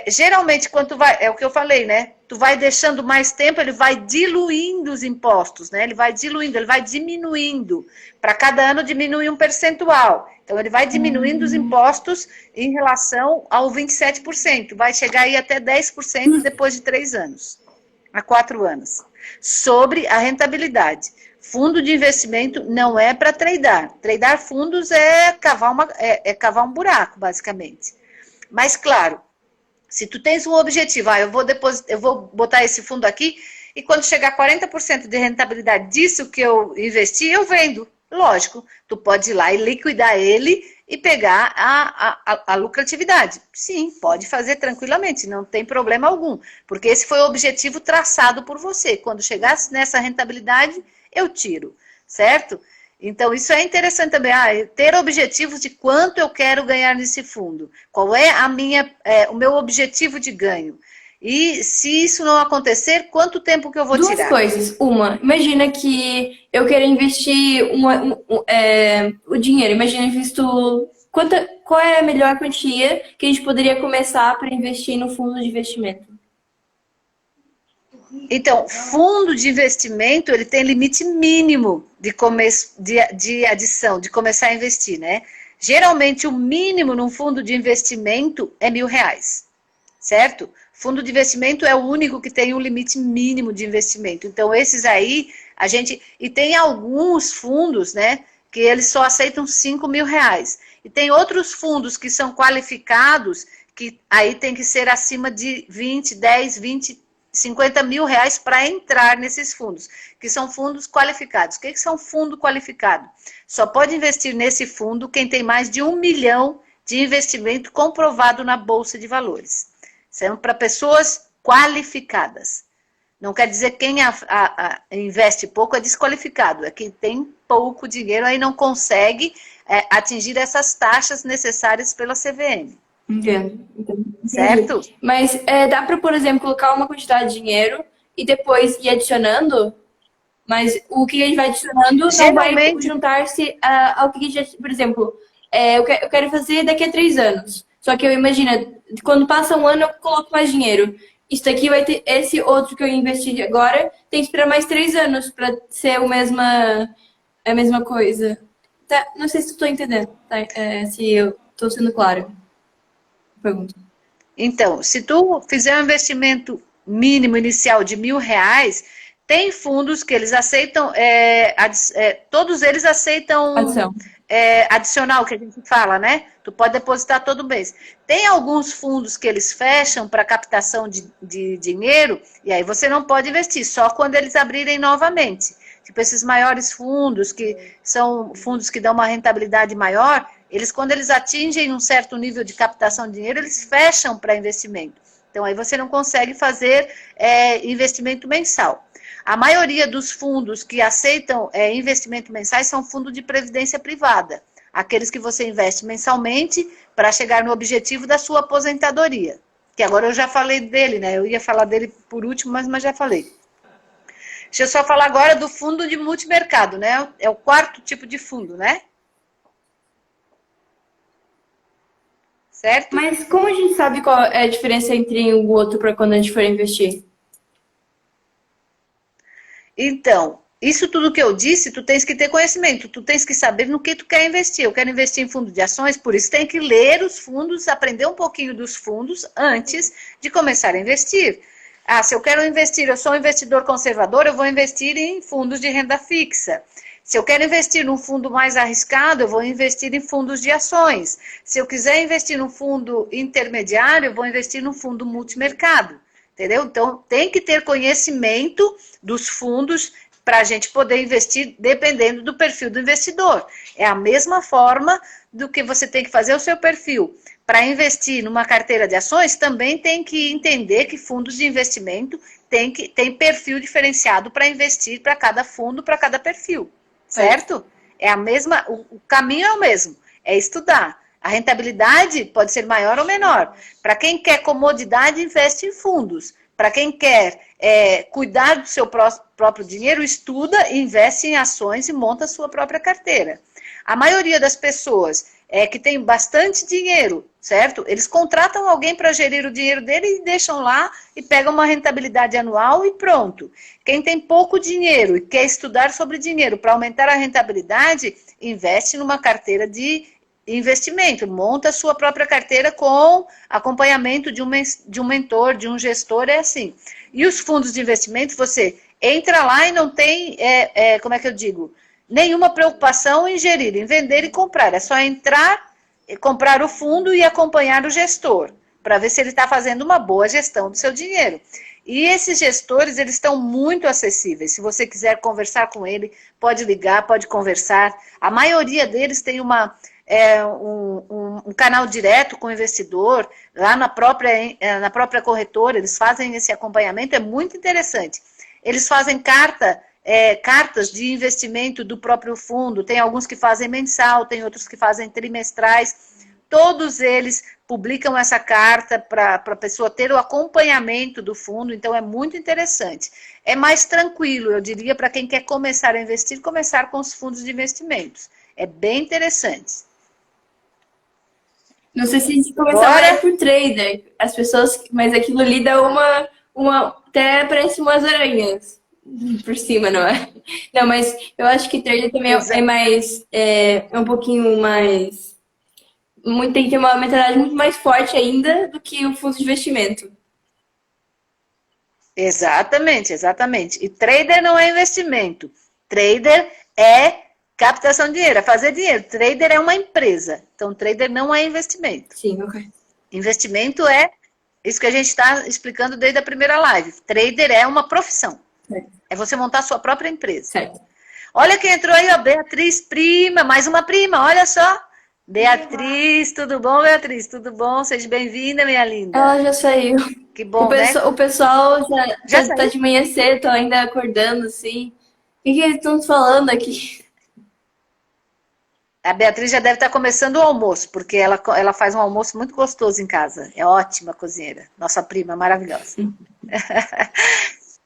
[SPEAKER 2] geralmente, quando tu vai, é o que eu falei, né? Tu vai deixando mais tempo, ele vai diluindo os impostos, né? Ele vai diluindo, ele vai diminuindo. Para cada ano diminuir um percentual. Então, ele vai diminuindo os impostos em relação ao 27%. Vai chegar aí até 10% depois de 3 anos, a 4 anos. Sobre a rentabilidade. Fundo de investimento não é para tradar. Tradar fundos é cavar um buraco, basicamente. Mas, claro, se tu tens um objetivo, eu vou botar esse fundo aqui e quando chegar a 40% de rentabilidade disso que eu investi, eu vendo. Lógico, tu pode ir lá e liquidar ele e pegar a lucratividade. Sim, pode fazer tranquilamente, não tem problema algum. Porque esse foi o objetivo traçado por você. Quando chegasse nessa rentabilidade, eu tiro, certo? Então, isso é interessante também, ter objetivos de quanto eu quero ganhar nesse fundo. Qual é o meu objetivo de ganho? E se isso não acontecer, quanto tempo que eu vou tirar?
[SPEAKER 1] Duas coisas. Uma, imagina que eu quero investir o dinheiro. Imagina, eu invisto... Qual é a melhor quantia que a gente poderia começar para investir no fundo de investimento?
[SPEAKER 2] Então, fundo de investimento, ele tem limite mínimo de adição, de começar a investir, né? Geralmente, o mínimo num fundo de investimento é R$1.000, certo? Fundo de investimento é o único que tem um limite mínimo de investimento. Então, esses aí, e tem alguns fundos, né, que eles só aceitam R$5.000. E tem outros fundos que são qualificados, que aí tem que ser acima de 20, 10, 20, 50 mil reais para entrar nesses fundos, que são fundos qualificados. O que são fundo qualificado? Só pode investir nesse fundo quem tem mais de 1 milhão de investimento comprovado na Bolsa de Valores. São para pessoas qualificadas. Não quer dizer que quem investe pouco é desqualificado, é que tem pouco dinheiro aí não consegue atingir essas taxas necessárias pela CVM.
[SPEAKER 1] Entendo.
[SPEAKER 2] Certo?
[SPEAKER 1] Mas dá para, por exemplo, colocar uma quantidade de dinheiro e depois ir adicionando? Mas o que a gente vai adicionando não vai juntar-se ao que a gente... Por exemplo, eu quero fazer daqui a 3 anos. Só que eu imagino, quando passa um ano eu coloco mais dinheiro. Isso daqui vai ter... Esse outro que eu investi agora tem que esperar mais 3 anos para ser a mesma coisa. Tá, não sei se estou entendendo, tá? Se eu estou sendo claro. Pergunta.
[SPEAKER 2] Então, se tu fizer um investimento mínimo inicial de R$1.000, tem fundos que eles aceitam, todos eles aceitam adicional, que a gente fala, né? Tu pode depositar todo mês. Tem alguns fundos que eles fecham para captação de dinheiro, e aí você não pode investir, só quando eles abrirem novamente. Tipo, esses maiores fundos, que são fundos que dão uma rentabilidade maior, quando eles atingem um certo nível de captação de dinheiro, eles fecham para investimento. Então, aí você não consegue fazer investimento mensal. A maioria dos fundos que aceitam investimento mensais são fundos de previdência privada. Aqueles que você investe mensalmente para chegar no objetivo da sua aposentadoria. Que agora eu já falei dele, né? Eu ia falar dele por último, mas já falei. Deixa eu só falar agora do fundo de multimercado, né? É o 4º tipo de fundo, né? Certo?
[SPEAKER 1] Mas como a gente sabe qual é a diferença entre um e o outro para quando a gente for investir?
[SPEAKER 2] Então, isso tudo que eu disse, tu tens que ter conhecimento, tu tens que saber no que tu quer investir. Eu quero investir em fundo de ações, por isso tem que ler os fundos, aprender um pouquinho dos fundos antes de começar a investir. se eu quero investir, eu sou um investidor conservador, eu vou investir em fundos de renda fixa. Se eu quero investir num fundo mais arriscado, eu vou investir em fundos de ações. Se eu quiser investir num fundo intermediário, eu vou investir num fundo multimercado. Entendeu? Então, tem que ter conhecimento dos fundos para a gente poder investir dependendo do perfil do investidor. É a mesma forma do que você tem que fazer o seu perfil. Para investir numa carteira de ações, também tem que entender que fundos de investimento tem perfil diferenciado para investir para cada fundo, para cada perfil. Certo? É a mesma, o caminho é o mesmo, é estudar. A rentabilidade pode ser maior ou menor. Para quem quer comodidade, investe em fundos. Para quem quer cuidar do seu próprio dinheiro, estuda, investe em ações e monta a sua própria carteira. A maioria das pessoas que tem bastante dinheiro, certo? Eles contratam alguém para gerir o dinheiro dele e deixam lá e pegam uma rentabilidade anual e pronto. Quem tem pouco dinheiro e quer estudar sobre dinheiro para aumentar a rentabilidade, investe numa carteira de investimento, monta a sua própria carteira com acompanhamento de um mentor, de um gestor, é assim. E os fundos de investimento, você entra lá e não tem, como é que eu digo, nenhuma preocupação em gerir, em vender e comprar. É só entrar, comprar o fundo e acompanhar o gestor, para ver se ele está fazendo uma boa gestão do seu dinheiro. E esses gestores, eles estão muito acessíveis. Se você quiser conversar com ele, pode ligar, pode conversar. A maioria deles tem um canal direto com o investidor, lá na própria corretora, eles fazem esse acompanhamento, é muito interessante. Eles fazem cartas de investimento do próprio fundo, tem alguns que fazem mensal, tem outros que fazem trimestrais, todos eles publicam essa carta para a pessoa ter o acompanhamento do fundo, então é muito interessante. É mais tranquilo, eu diria, para quem quer começar a investir, começar com os fundos de investimentos. É bem interessante.
[SPEAKER 1] Não sei se a gente começaria por trader, as pessoas, mas aquilo ali dá até parece umas aranhas por cima, não é? Não, mas eu acho que trader também é um pouquinho mais, tem que ter uma mentalidade muito mais forte ainda do que o fundo de investimento.
[SPEAKER 2] Exatamente, exatamente. E trader não é investimento. Trader é captação de dinheiro, é fazer dinheiro. Trader é uma empresa. Então, trader não é investimento.
[SPEAKER 1] Sim, ok.
[SPEAKER 2] Investimento é isso que a gente está explicando desde a primeira live. Trader é uma profissão.
[SPEAKER 1] Certo.
[SPEAKER 2] É você montar a sua própria empresa.
[SPEAKER 1] Certo.
[SPEAKER 2] Olha quem entrou aí, ó, Beatriz, prima, mais uma prima, olha só. Beatriz, tudo bom, Beatriz? Tudo bom? Seja bem-vinda, minha linda.
[SPEAKER 1] Ela já saiu.
[SPEAKER 2] Que bom,
[SPEAKER 1] O pessoal já
[SPEAKER 2] saiu?
[SPEAKER 1] tá de manhã cedo, estão ainda acordando, assim. O que eles estão falando aqui?
[SPEAKER 2] A Beatriz já deve estar começando o almoço, porque ela faz um almoço muito gostoso em casa. É ótima cozinheira. Nossa prima maravilhosa.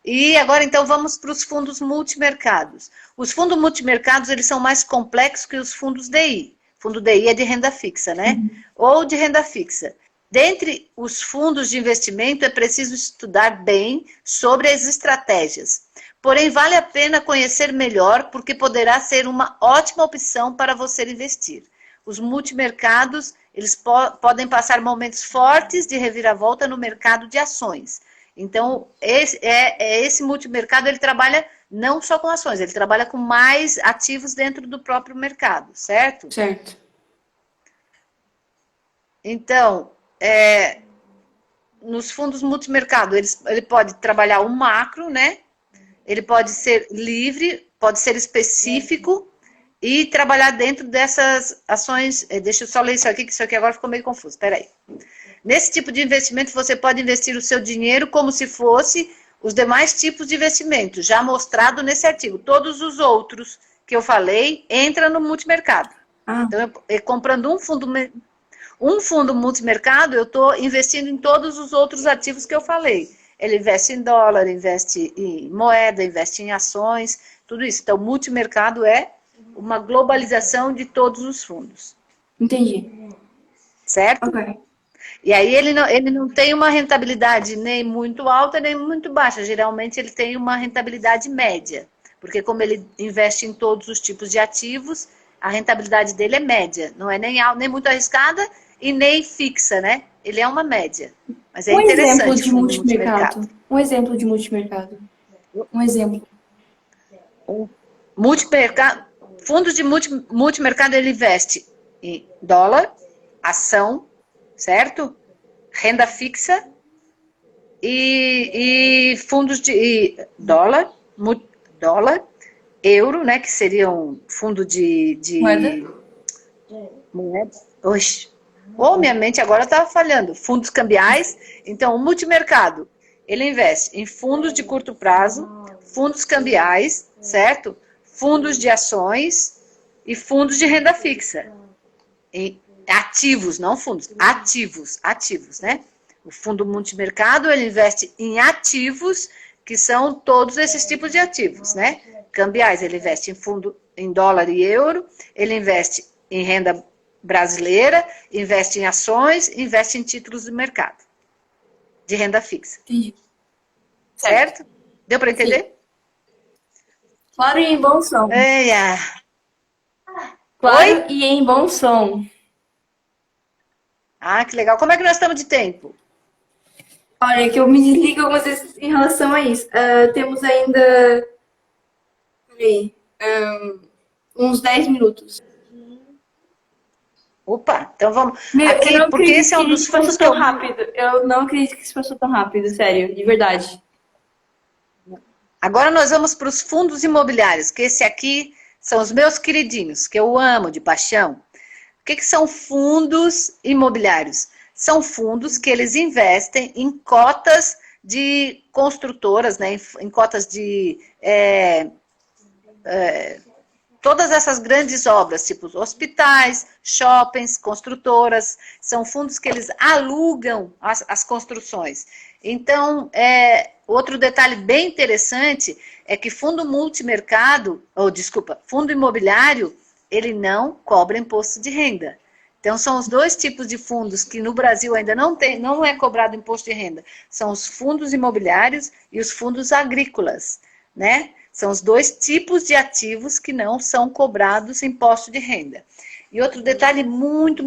[SPEAKER 2] E agora, então, vamos para os fundos multimercados. Os fundos multimercados, eles são mais complexos que os fundos DI. Fundo DI é de renda fixa, né? Ou de renda fixa. Dentre os fundos de investimento, é preciso estudar bem sobre as estratégias. Porém, vale a pena conhecer melhor, porque poderá ser uma ótima opção para você investir. Os multimercados, eles podem passar momentos fortes de reviravolta no mercado de ações. Então, esse multimercado, ele trabalha não só com ações, ele trabalha com mais ativos dentro do próprio mercado, certo?
[SPEAKER 1] Certo.
[SPEAKER 2] Então, nos fundos multimercado, ele pode trabalhar o macro, né? Ele pode ser livre, pode ser específico e trabalhar dentro dessas ações. Deixa eu só ler isso aqui, que isso aqui agora ficou meio confuso. Espera aí. Nesse tipo de investimento, você pode investir o seu dinheiro como se fosse os demais tipos de investimento, já mostrado nesse artigo. Todos os outros que eu falei entram no multimercado. Então, comprando um fundo multimercado, eu estou investindo em todos os outros ativos que eu falei. Ele investe em dólar, investe em moeda, investe em ações, tudo isso. Então, multimercado é uma globalização de todos os fundos.
[SPEAKER 1] Entendi.
[SPEAKER 2] Certo?
[SPEAKER 1] Ok.
[SPEAKER 2] E aí ele não tem uma rentabilidade nem muito alta, nem muito baixa. Geralmente ele tem uma rentabilidade média. Porque como ele investe em todos os tipos de ativos, a rentabilidade dele é média. Não é nem muito arriscada e nem fixa, né? Ele é uma média. Mas é
[SPEAKER 1] Um exemplo
[SPEAKER 2] interessante
[SPEAKER 1] de
[SPEAKER 2] fundo
[SPEAKER 1] multimercado. Um exemplo de multimercado. Um exemplo.
[SPEAKER 2] Multimercado, fundos de multimercado, ele investe em dólar, ação, certo? Renda fixa e fundos de dólar, dólar, euro, né? Que seria um fundo
[SPEAKER 1] Moeda?
[SPEAKER 2] de moeda. Oxe, minha mente agora estava falhando. Fundos cambiais. Então, o multimercado, ele investe em fundos de curto prazo, fundos cambiais, certo? Fundos de ações e fundos de renda fixa. Em ativos, não fundos, ativos, né? O fundo multimercado, ele investe em ativos, que são todos esses tipos de ativos, né? Cambiais, ele investe em fundo em dólar e euro, ele investe em renda brasileira, investe em ações, investe em títulos de mercado, de renda fixa.
[SPEAKER 1] Entendi.
[SPEAKER 2] Certo? Deu para entender?
[SPEAKER 1] Sim. Claro e em bom som.
[SPEAKER 2] Eia.
[SPEAKER 1] Claro
[SPEAKER 2] Oi?
[SPEAKER 1] e em bom som.
[SPEAKER 2] Ah, que legal. Como é que nós estamos de tempo?
[SPEAKER 1] Olha, que eu me desligo algumas vezes em relação a isso. Temos ainda. Peraí. Uns 10 minutos.
[SPEAKER 2] Opa, então vamos.
[SPEAKER 1] Meu, eu
[SPEAKER 2] Aqui,
[SPEAKER 1] não
[SPEAKER 2] porque
[SPEAKER 1] acredito
[SPEAKER 2] esse é um
[SPEAKER 1] que
[SPEAKER 2] dos
[SPEAKER 1] isso passou
[SPEAKER 2] fundos que
[SPEAKER 1] tão
[SPEAKER 2] eu.
[SPEAKER 1] rápido. Eu não acredito que isso passou tão rápido, sério, de verdade.
[SPEAKER 2] Agora nós vamos para os fundos imobiliários, que esse aqui são os meus queridinhos, que eu amo de paixão. O que são fundos imobiliários? São fundos que eles investem em cotas de construtoras, né, em cotas de todas essas grandes obras, tipo hospitais, shoppings, construtoras, são fundos que eles alugam as construções. Então, outro detalhe bem interessante é que fundo multimercado, fundo imobiliário, ele não cobra imposto de renda. Então, são os dois tipos de fundos que no Brasil ainda não é cobrado imposto de renda. São os fundos imobiliários e os fundos agrícolas, né? São os dois tipos de ativos que não são cobrados imposto de renda. E outro detalhe muito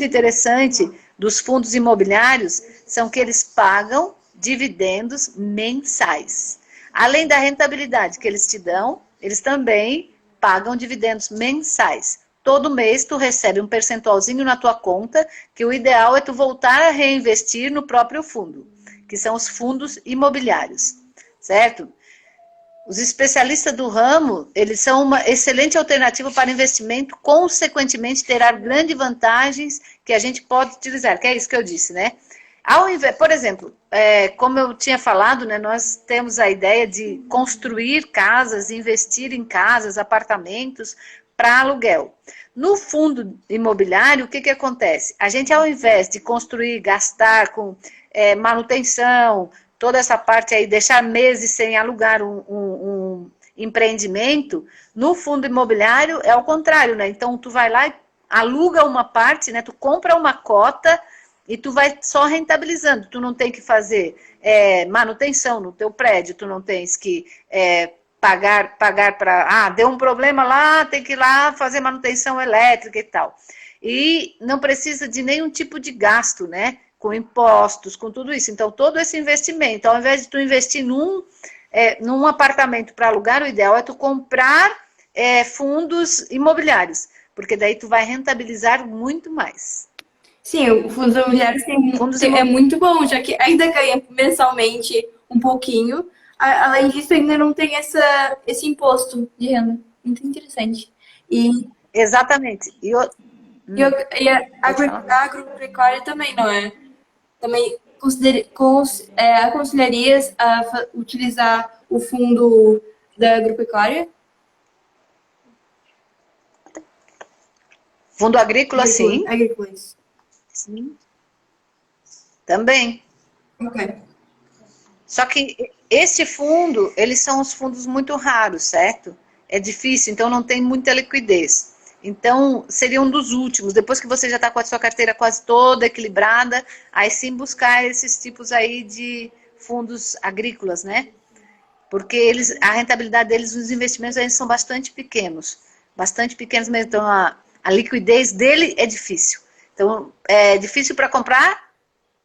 [SPEAKER 2] interessante dos fundos imobiliários são que eles pagam dividendos mensais. Além da rentabilidade que eles te dão, eles também pagam dividendos mensais. Todo mês tu recebe um percentualzinho na tua conta, que o ideal é tu voltar a reinvestir no próprio fundo, que são os fundos imobiliários, certo? Os especialistas do ramo, eles são uma excelente alternativa para investimento, consequentemente terá grandes vantagens que a gente pode utilizar, que é isso que eu disse, né? Por exemplo, como eu tinha falado, né, nós temos a ideia de construir casas, investir em casas, apartamentos para aluguel. No fundo imobiliário, o que acontece? A gente, ao invés de construir, gastar com manutenção, toda essa parte aí, deixar meses sem alugar um empreendimento, no fundo imobiliário é ao contrário, né? Então, tu vai lá e aluga uma parte, né? Tu compra uma cota e tu vai só rentabilizando. Tu não tem que fazer manutenção no teu prédio, tu não tens que pagar para... deu um problema lá, tem que ir lá fazer manutenção elétrica e tal. E não precisa de nenhum tipo de gasto, né? Com impostos, com tudo isso. Então, todo esse investimento, ao invés de tu investir num apartamento para alugar, o ideal é tu comprar fundos imobiliários, porque daí tu vai rentabilizar muito mais.
[SPEAKER 1] Sim, o fundos imobiliários é muito bom, já que ainda ganha mensalmente um pouquinho. Além disso, ainda não tem esse imposto de renda. Muito interessante.
[SPEAKER 2] Exatamente.
[SPEAKER 1] E a agropecuária também, não é? Também aconselharias a utilizar o fundo da agropecuária?
[SPEAKER 2] Fundo agrícola, sim.
[SPEAKER 1] Agrícolas.
[SPEAKER 2] Sim. Também.
[SPEAKER 1] Ok.
[SPEAKER 2] Só que esse fundo, eles são os fundos muito raros, certo? É difícil, então não tem muita liquidez. Então, seria um dos últimos. Depois que você já está com a sua carteira quase toda equilibrada, aí sim buscar esses tipos aí de fundos agrícolas, né? Porque a rentabilidade deles, os investimentos, eles são bastante pequenos. Bastante pequenos mesmo. Então, a liquidez dele é difícil. Então, é difícil para comprar,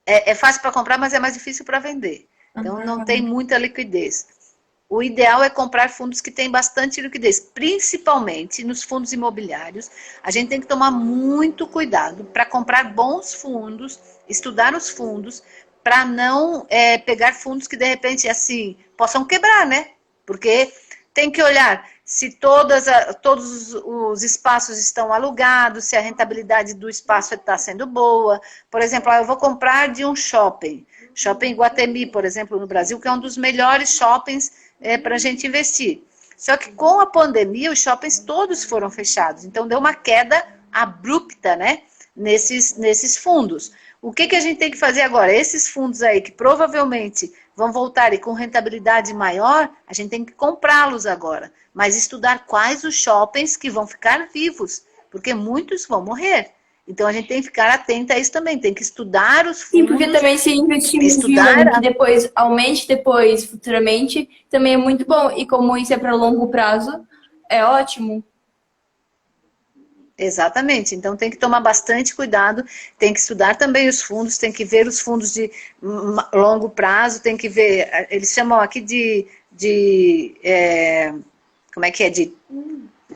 [SPEAKER 2] é fácil para comprar, mas é mais difícil para vender. Então, não tem muita liquidez. O ideal é comprar fundos que têm bastante liquidez, principalmente nos fundos imobiliários. A gente tem que tomar muito cuidado para comprar bons fundos, estudar os fundos, para não pegar fundos que, de repente, assim, possam quebrar, né? Porque tem que olhar se todos os espaços estão alugados, se a rentabilidade do espaço está sendo boa. Por exemplo, eu vou comprar de um shopping Iguatemi, por exemplo, no Brasil, que é um dos melhores shoppings para a gente investir. Só que com a pandemia, os shoppings todos foram fechados, então deu uma queda abrupta, né, nesses fundos. O que a gente tem que fazer agora? Esses fundos aí, que provavelmente vão voltar e com rentabilidade maior, a gente tem que comprá-los agora, mas estudar quais os shoppings que vão ficar vivos, porque muitos vão morrer. Então, a gente tem que ficar atento a isso também, tem que estudar os fundos.
[SPEAKER 1] Sim, porque também se investir em um que depois aumente depois, futuramente, também é muito bom. E como isso é para longo prazo, é ótimo.
[SPEAKER 2] Exatamente, então tem que tomar bastante cuidado, tem que estudar também os fundos, tem que ver os fundos de longo prazo, tem que ver, eles chamam aqui como é que é, de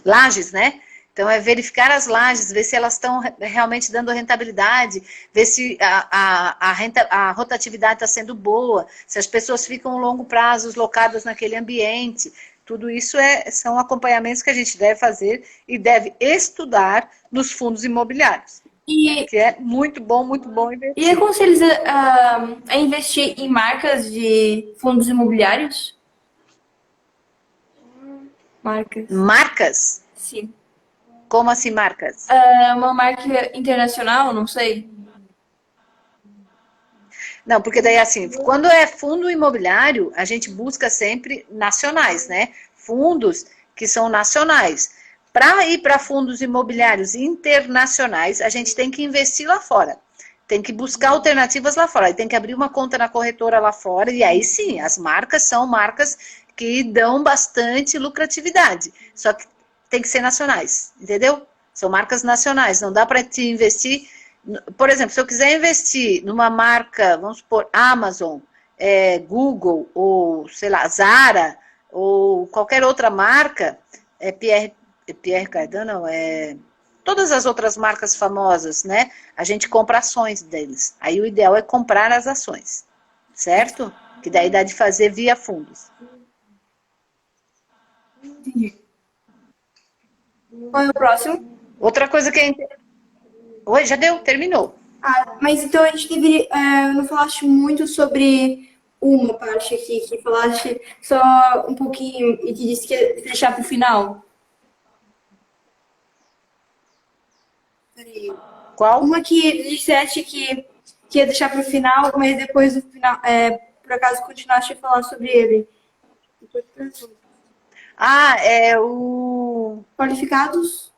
[SPEAKER 2] lajes, né? Então é verificar as lajes, ver se elas estão realmente dando rentabilidade, ver se a rotatividade está sendo boa, se as pessoas ficam a longo prazo locadas naquele ambiente. Tudo isso são acompanhamentos que a gente deve fazer e deve estudar nos fundos imobiliários. Que é muito bom investir.
[SPEAKER 1] E aconselhos a investir em marcas de fundos imobiliários? Marcas.
[SPEAKER 2] Marcas?
[SPEAKER 1] Sim.
[SPEAKER 2] Como assim marcas?
[SPEAKER 1] Uma marca internacional, não sei.
[SPEAKER 2] Não, porque daí assim, quando é fundo imobiliário, a gente busca sempre nacionais, né? Fundos que são nacionais. Para ir para fundos imobiliários internacionais, a gente tem que investir lá fora. Tem que buscar alternativas lá fora. Tem que abrir uma conta na corretora lá fora. E aí sim, as marcas são marcas que dão bastante lucratividade. Só que tem que ser nacionais, entendeu? São marcas nacionais. Não dá para te investir... Por exemplo, se eu quiser investir numa marca, vamos supor, Amazon, Google, ou sei lá, Zara, ou qualquer outra marca, Pierre Cardin, todas as outras marcas famosas, né? A gente compra ações deles. Aí o ideal é comprar as ações, certo? Que daí dá de fazer via fundos.
[SPEAKER 1] Entendi. Qual é o próximo?
[SPEAKER 2] Outra coisa que é... Oi, já deu? Terminou.
[SPEAKER 1] Mas então a gente deveria... não falaste muito sobre uma parte aqui, que falaste só um pouquinho e que disse que ia deixar para o final. Peraí.
[SPEAKER 2] Qual?
[SPEAKER 1] Uma que disseste que ia deixar para o final, mas depois do final, por acaso continuaste a falar sobre ele.
[SPEAKER 2] O...
[SPEAKER 1] Qualificados?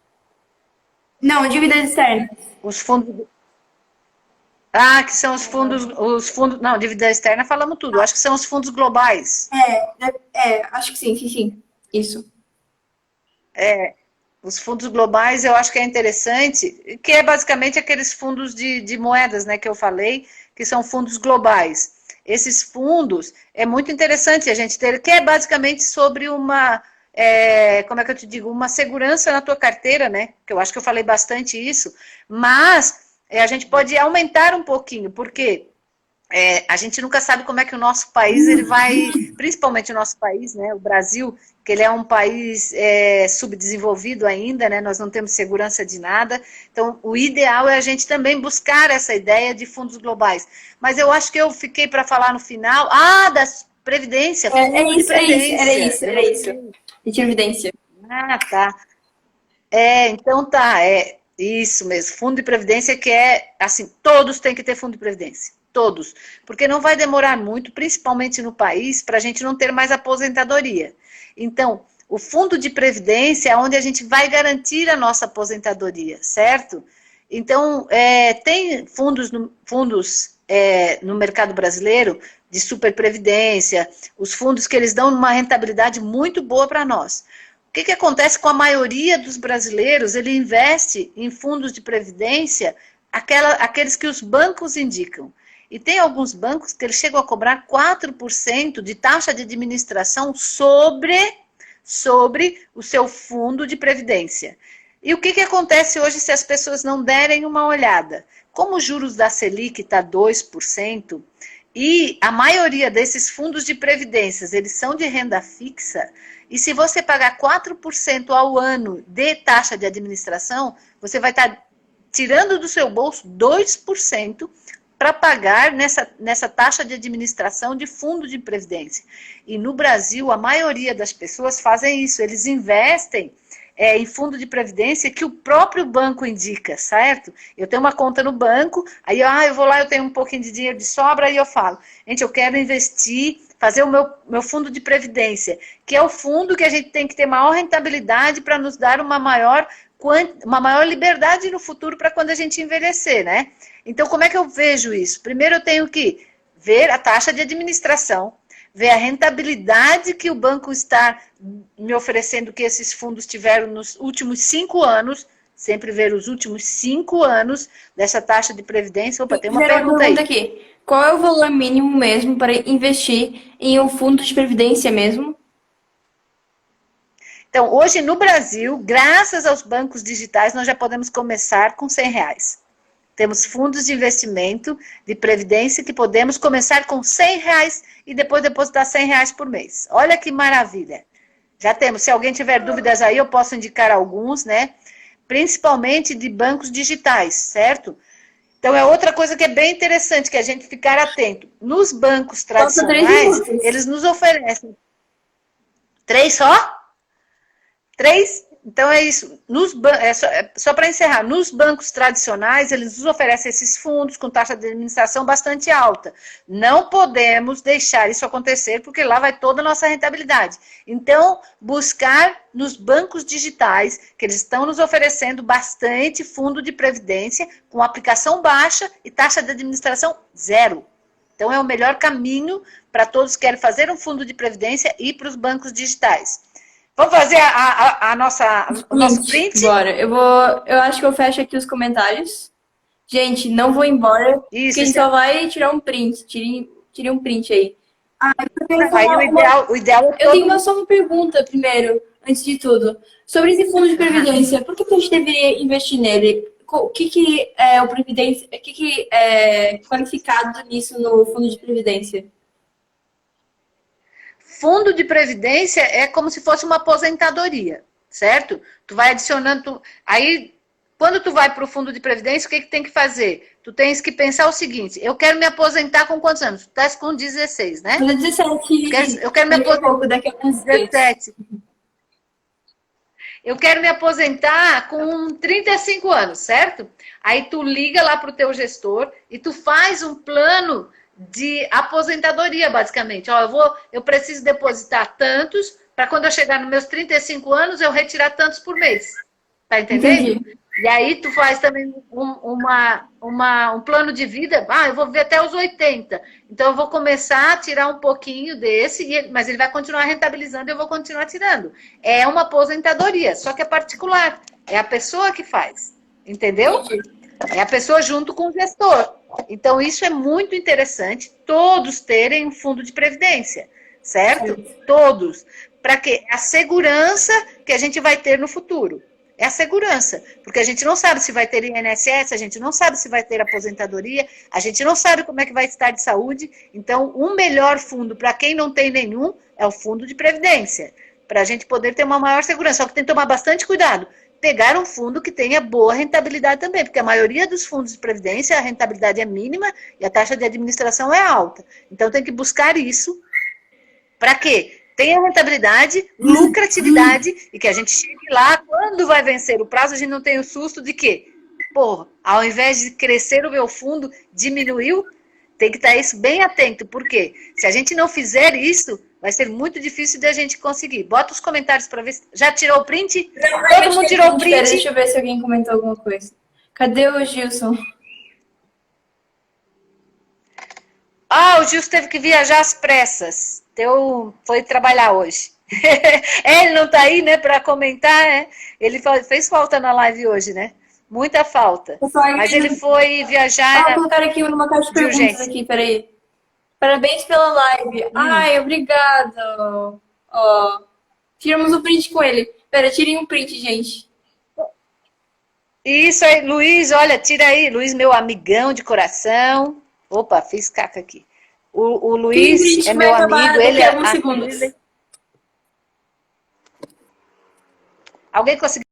[SPEAKER 1] Não, dívida externa.
[SPEAKER 2] Os fundos... que são os fundos... Não, dívida externa falamos tudo. Acho que são os fundos globais.
[SPEAKER 1] Acho que sim. Isso.
[SPEAKER 2] Os fundos globais eu acho que é interessante, que é basicamente aqueles fundos de moedas, né, que eu falei, que são fundos globais. Esses fundos, é muito interessante a gente ter, que é basicamente sobre uma... como é que eu te digo? Uma segurança na tua carteira, né? Que eu acho que eu falei bastante isso, mas a gente pode aumentar um pouquinho, porque a gente nunca sabe como é que o nosso país, ele vai, principalmente o nosso país, né? O Brasil, que ele é um país subdesenvolvido ainda, né? Nós não temos segurança de nada, então o ideal é a gente também buscar essa ideia de fundos globais. Mas eu acho que eu fiquei para falar no final, da Previdência, fundo de Previdência.
[SPEAKER 1] Era isso. De evidência.
[SPEAKER 2] Tá. Então tá, isso mesmo, fundo de previdência que assim, todos têm que ter fundo de previdência, todos, porque não vai demorar muito, principalmente no país, para a gente não ter mais aposentadoria. Então, o fundo de previdência é onde a gente vai garantir a nossa aposentadoria, certo? Então, tem fundos no mercado brasileiro de superprevidência, os fundos que eles dão uma rentabilidade muito boa para nós. O que acontece com a maioria dos brasileiros? Ele investe em fundos de previdência aqueles que os bancos indicam. E tem alguns bancos que eles chegam a cobrar 4% de taxa de administração sobre o seu fundo de previdência. E o que acontece hoje se as pessoas não derem uma olhada? Como os juros da Selic está 2%, e a maioria desses fundos de previdências, eles são de renda fixa, e se você pagar 4% ao ano de taxa de administração, você vai estar tirando do seu bolso 2% para pagar nessa taxa de administração de fundo de previdência. E no Brasil, a maioria das pessoas fazem isso, eles investem em fundo de previdência que o próprio banco indica, certo? Eu tenho uma conta no banco, aí eu vou lá, eu tenho um pouquinho de dinheiro de sobra, aí eu falo, gente, eu quero investir, fazer o meu fundo de previdência, que é o fundo que a gente tem que ter maior rentabilidade para nos dar uma maior liberdade no futuro para quando a gente envelhecer, né? Então, como é que eu vejo isso? Primeiro eu tenho que ver a taxa de administração, ver a rentabilidade que o banco está me oferecendo, que esses fundos tiveram nos últimos 5 anos, sempre ver os últimos 5 anos dessa taxa de previdência. Opa, tem uma pergunta aí.
[SPEAKER 1] Aqui. Qual é o valor mínimo mesmo para investir em um fundo de previdência mesmo?
[SPEAKER 2] Então, hoje no Brasil, graças aos bancos digitais, nós já podemos começar com R$100. Temos fundos de investimento de previdência que podemos começar com R$100 e depois depositar R$100 por mês. Olha que maravilha. Já temos. Se alguém tiver dúvidas aí, eu posso indicar alguns, né? Principalmente de bancos digitais, certo? Então, é outra coisa que é bem interessante, que a gente ficar atento. Nos bancos tradicionais, eles nos oferecem... 3 só? 3? Então é isso. Só para encerrar, nos bancos tradicionais, eles nos oferecem esses fundos com taxa de administração bastante alta. Não podemos deixar isso acontecer, porque lá vai toda a nossa rentabilidade. Então, buscar nos bancos digitais, que eles estão nos oferecendo bastante fundo de previdência, com aplicação baixa e taxa de administração zero. Então, é o melhor caminho para todos que querem fazer um fundo de previdência e para os bancos digitais. Vamos fazer o nosso print?
[SPEAKER 1] Bora. Eu acho que eu fecho aqui os comentários. Gente, não vou embora.
[SPEAKER 2] Isso,
[SPEAKER 1] porque a gente só vai tirar um print. Tire um print aí.
[SPEAKER 2] O ideal é
[SPEAKER 1] Eu tenho só uma pergunta primeiro, antes de tudo. Sobre esse fundo de previdência, por que a gente deveria investir nele? O que é o previdência? O que é qualificado nisso no fundo de previdência?
[SPEAKER 2] Fundo de previdência é como se fosse uma aposentadoria, certo? Tu vai adicionando... Aí, quando tu vai para o fundo de previdência, o que tem que fazer? Tu tens que pensar o seguinte, eu quero me aposentar com quantos anos? Tu estás com 16, né?
[SPEAKER 1] 17.
[SPEAKER 2] Eu quero me aposentar
[SPEAKER 1] daqui a uns
[SPEAKER 2] 17. Eu quero me aposentar com 35 anos, certo? Aí tu liga lá para o teu gestor e tu faz um plano de aposentadoria, basicamente. Ó, eu preciso depositar tantos para quando eu chegar nos meus 35 anos eu retirar tantos por mês. Tá entendendo?
[SPEAKER 1] Entendi.
[SPEAKER 2] E aí tu faz também um plano de vida. Eu vou viver até os 80. Então eu vou começar a tirar um pouquinho desse, mas ele vai continuar rentabilizando e eu vou continuar tirando. É uma aposentadoria, só que é particular. É a pessoa que faz. Entendeu? É a pessoa junto com o gestor. Então, isso é muito interessante, todos terem um fundo de previdência, certo? Sim. Todos. Para quê? A segurança que a gente vai ter no futuro. É a segurança. Porque a gente não sabe se vai ter INSS, a gente não sabe se vai ter aposentadoria, a gente não sabe como é que vai estar de saúde. Então, um melhor fundo para quem não tem nenhum é o fundo de previdência. Para a gente poder ter uma maior segurança. Só que tem que tomar bastante cuidado. Pegar um fundo que tenha boa rentabilidade também, porque a maioria dos fundos de previdência, a rentabilidade é mínima e a taxa de administração é alta. Então, tem que buscar isso para quê? Tenha rentabilidade, lucratividade e que a gente chegue lá, quando vai vencer o prazo, a gente não tenha o susto de que, ao invés de crescer o meu fundo, diminuiu. Tem que estar isso bem atento, porque se a gente não fizer isso, vai ser muito difícil de a gente conseguir. Bota os comentários para ver se... Já tirou o print? Todo mundo tirou o print?
[SPEAKER 1] Deixa eu ver se alguém comentou alguma coisa. Cadê o Gilson?
[SPEAKER 2] O Gilson teve que viajar às pressas. Foi trabalhar hoje. Ele não está aí, né, para comentar, né? Ele fez falta na live hoje, né? Muita falta.
[SPEAKER 1] Pessoal,
[SPEAKER 2] Mas ele foi viajar...
[SPEAKER 1] Vou colocar aqui numa caixa de perguntas
[SPEAKER 2] urgência.
[SPEAKER 1] aqui, peraí. Parabéns pela live. Ai, obrigado. Ó, tiramos um print com ele. Pera, tirem um print, gente.
[SPEAKER 2] Isso aí, Luiz, olha, tira aí. Luiz, meu amigão de coração. Opa, fiz caca aqui. O Luiz é meu amigo. Ele é...
[SPEAKER 1] Alguns segundos.
[SPEAKER 2] Alguém conseguiu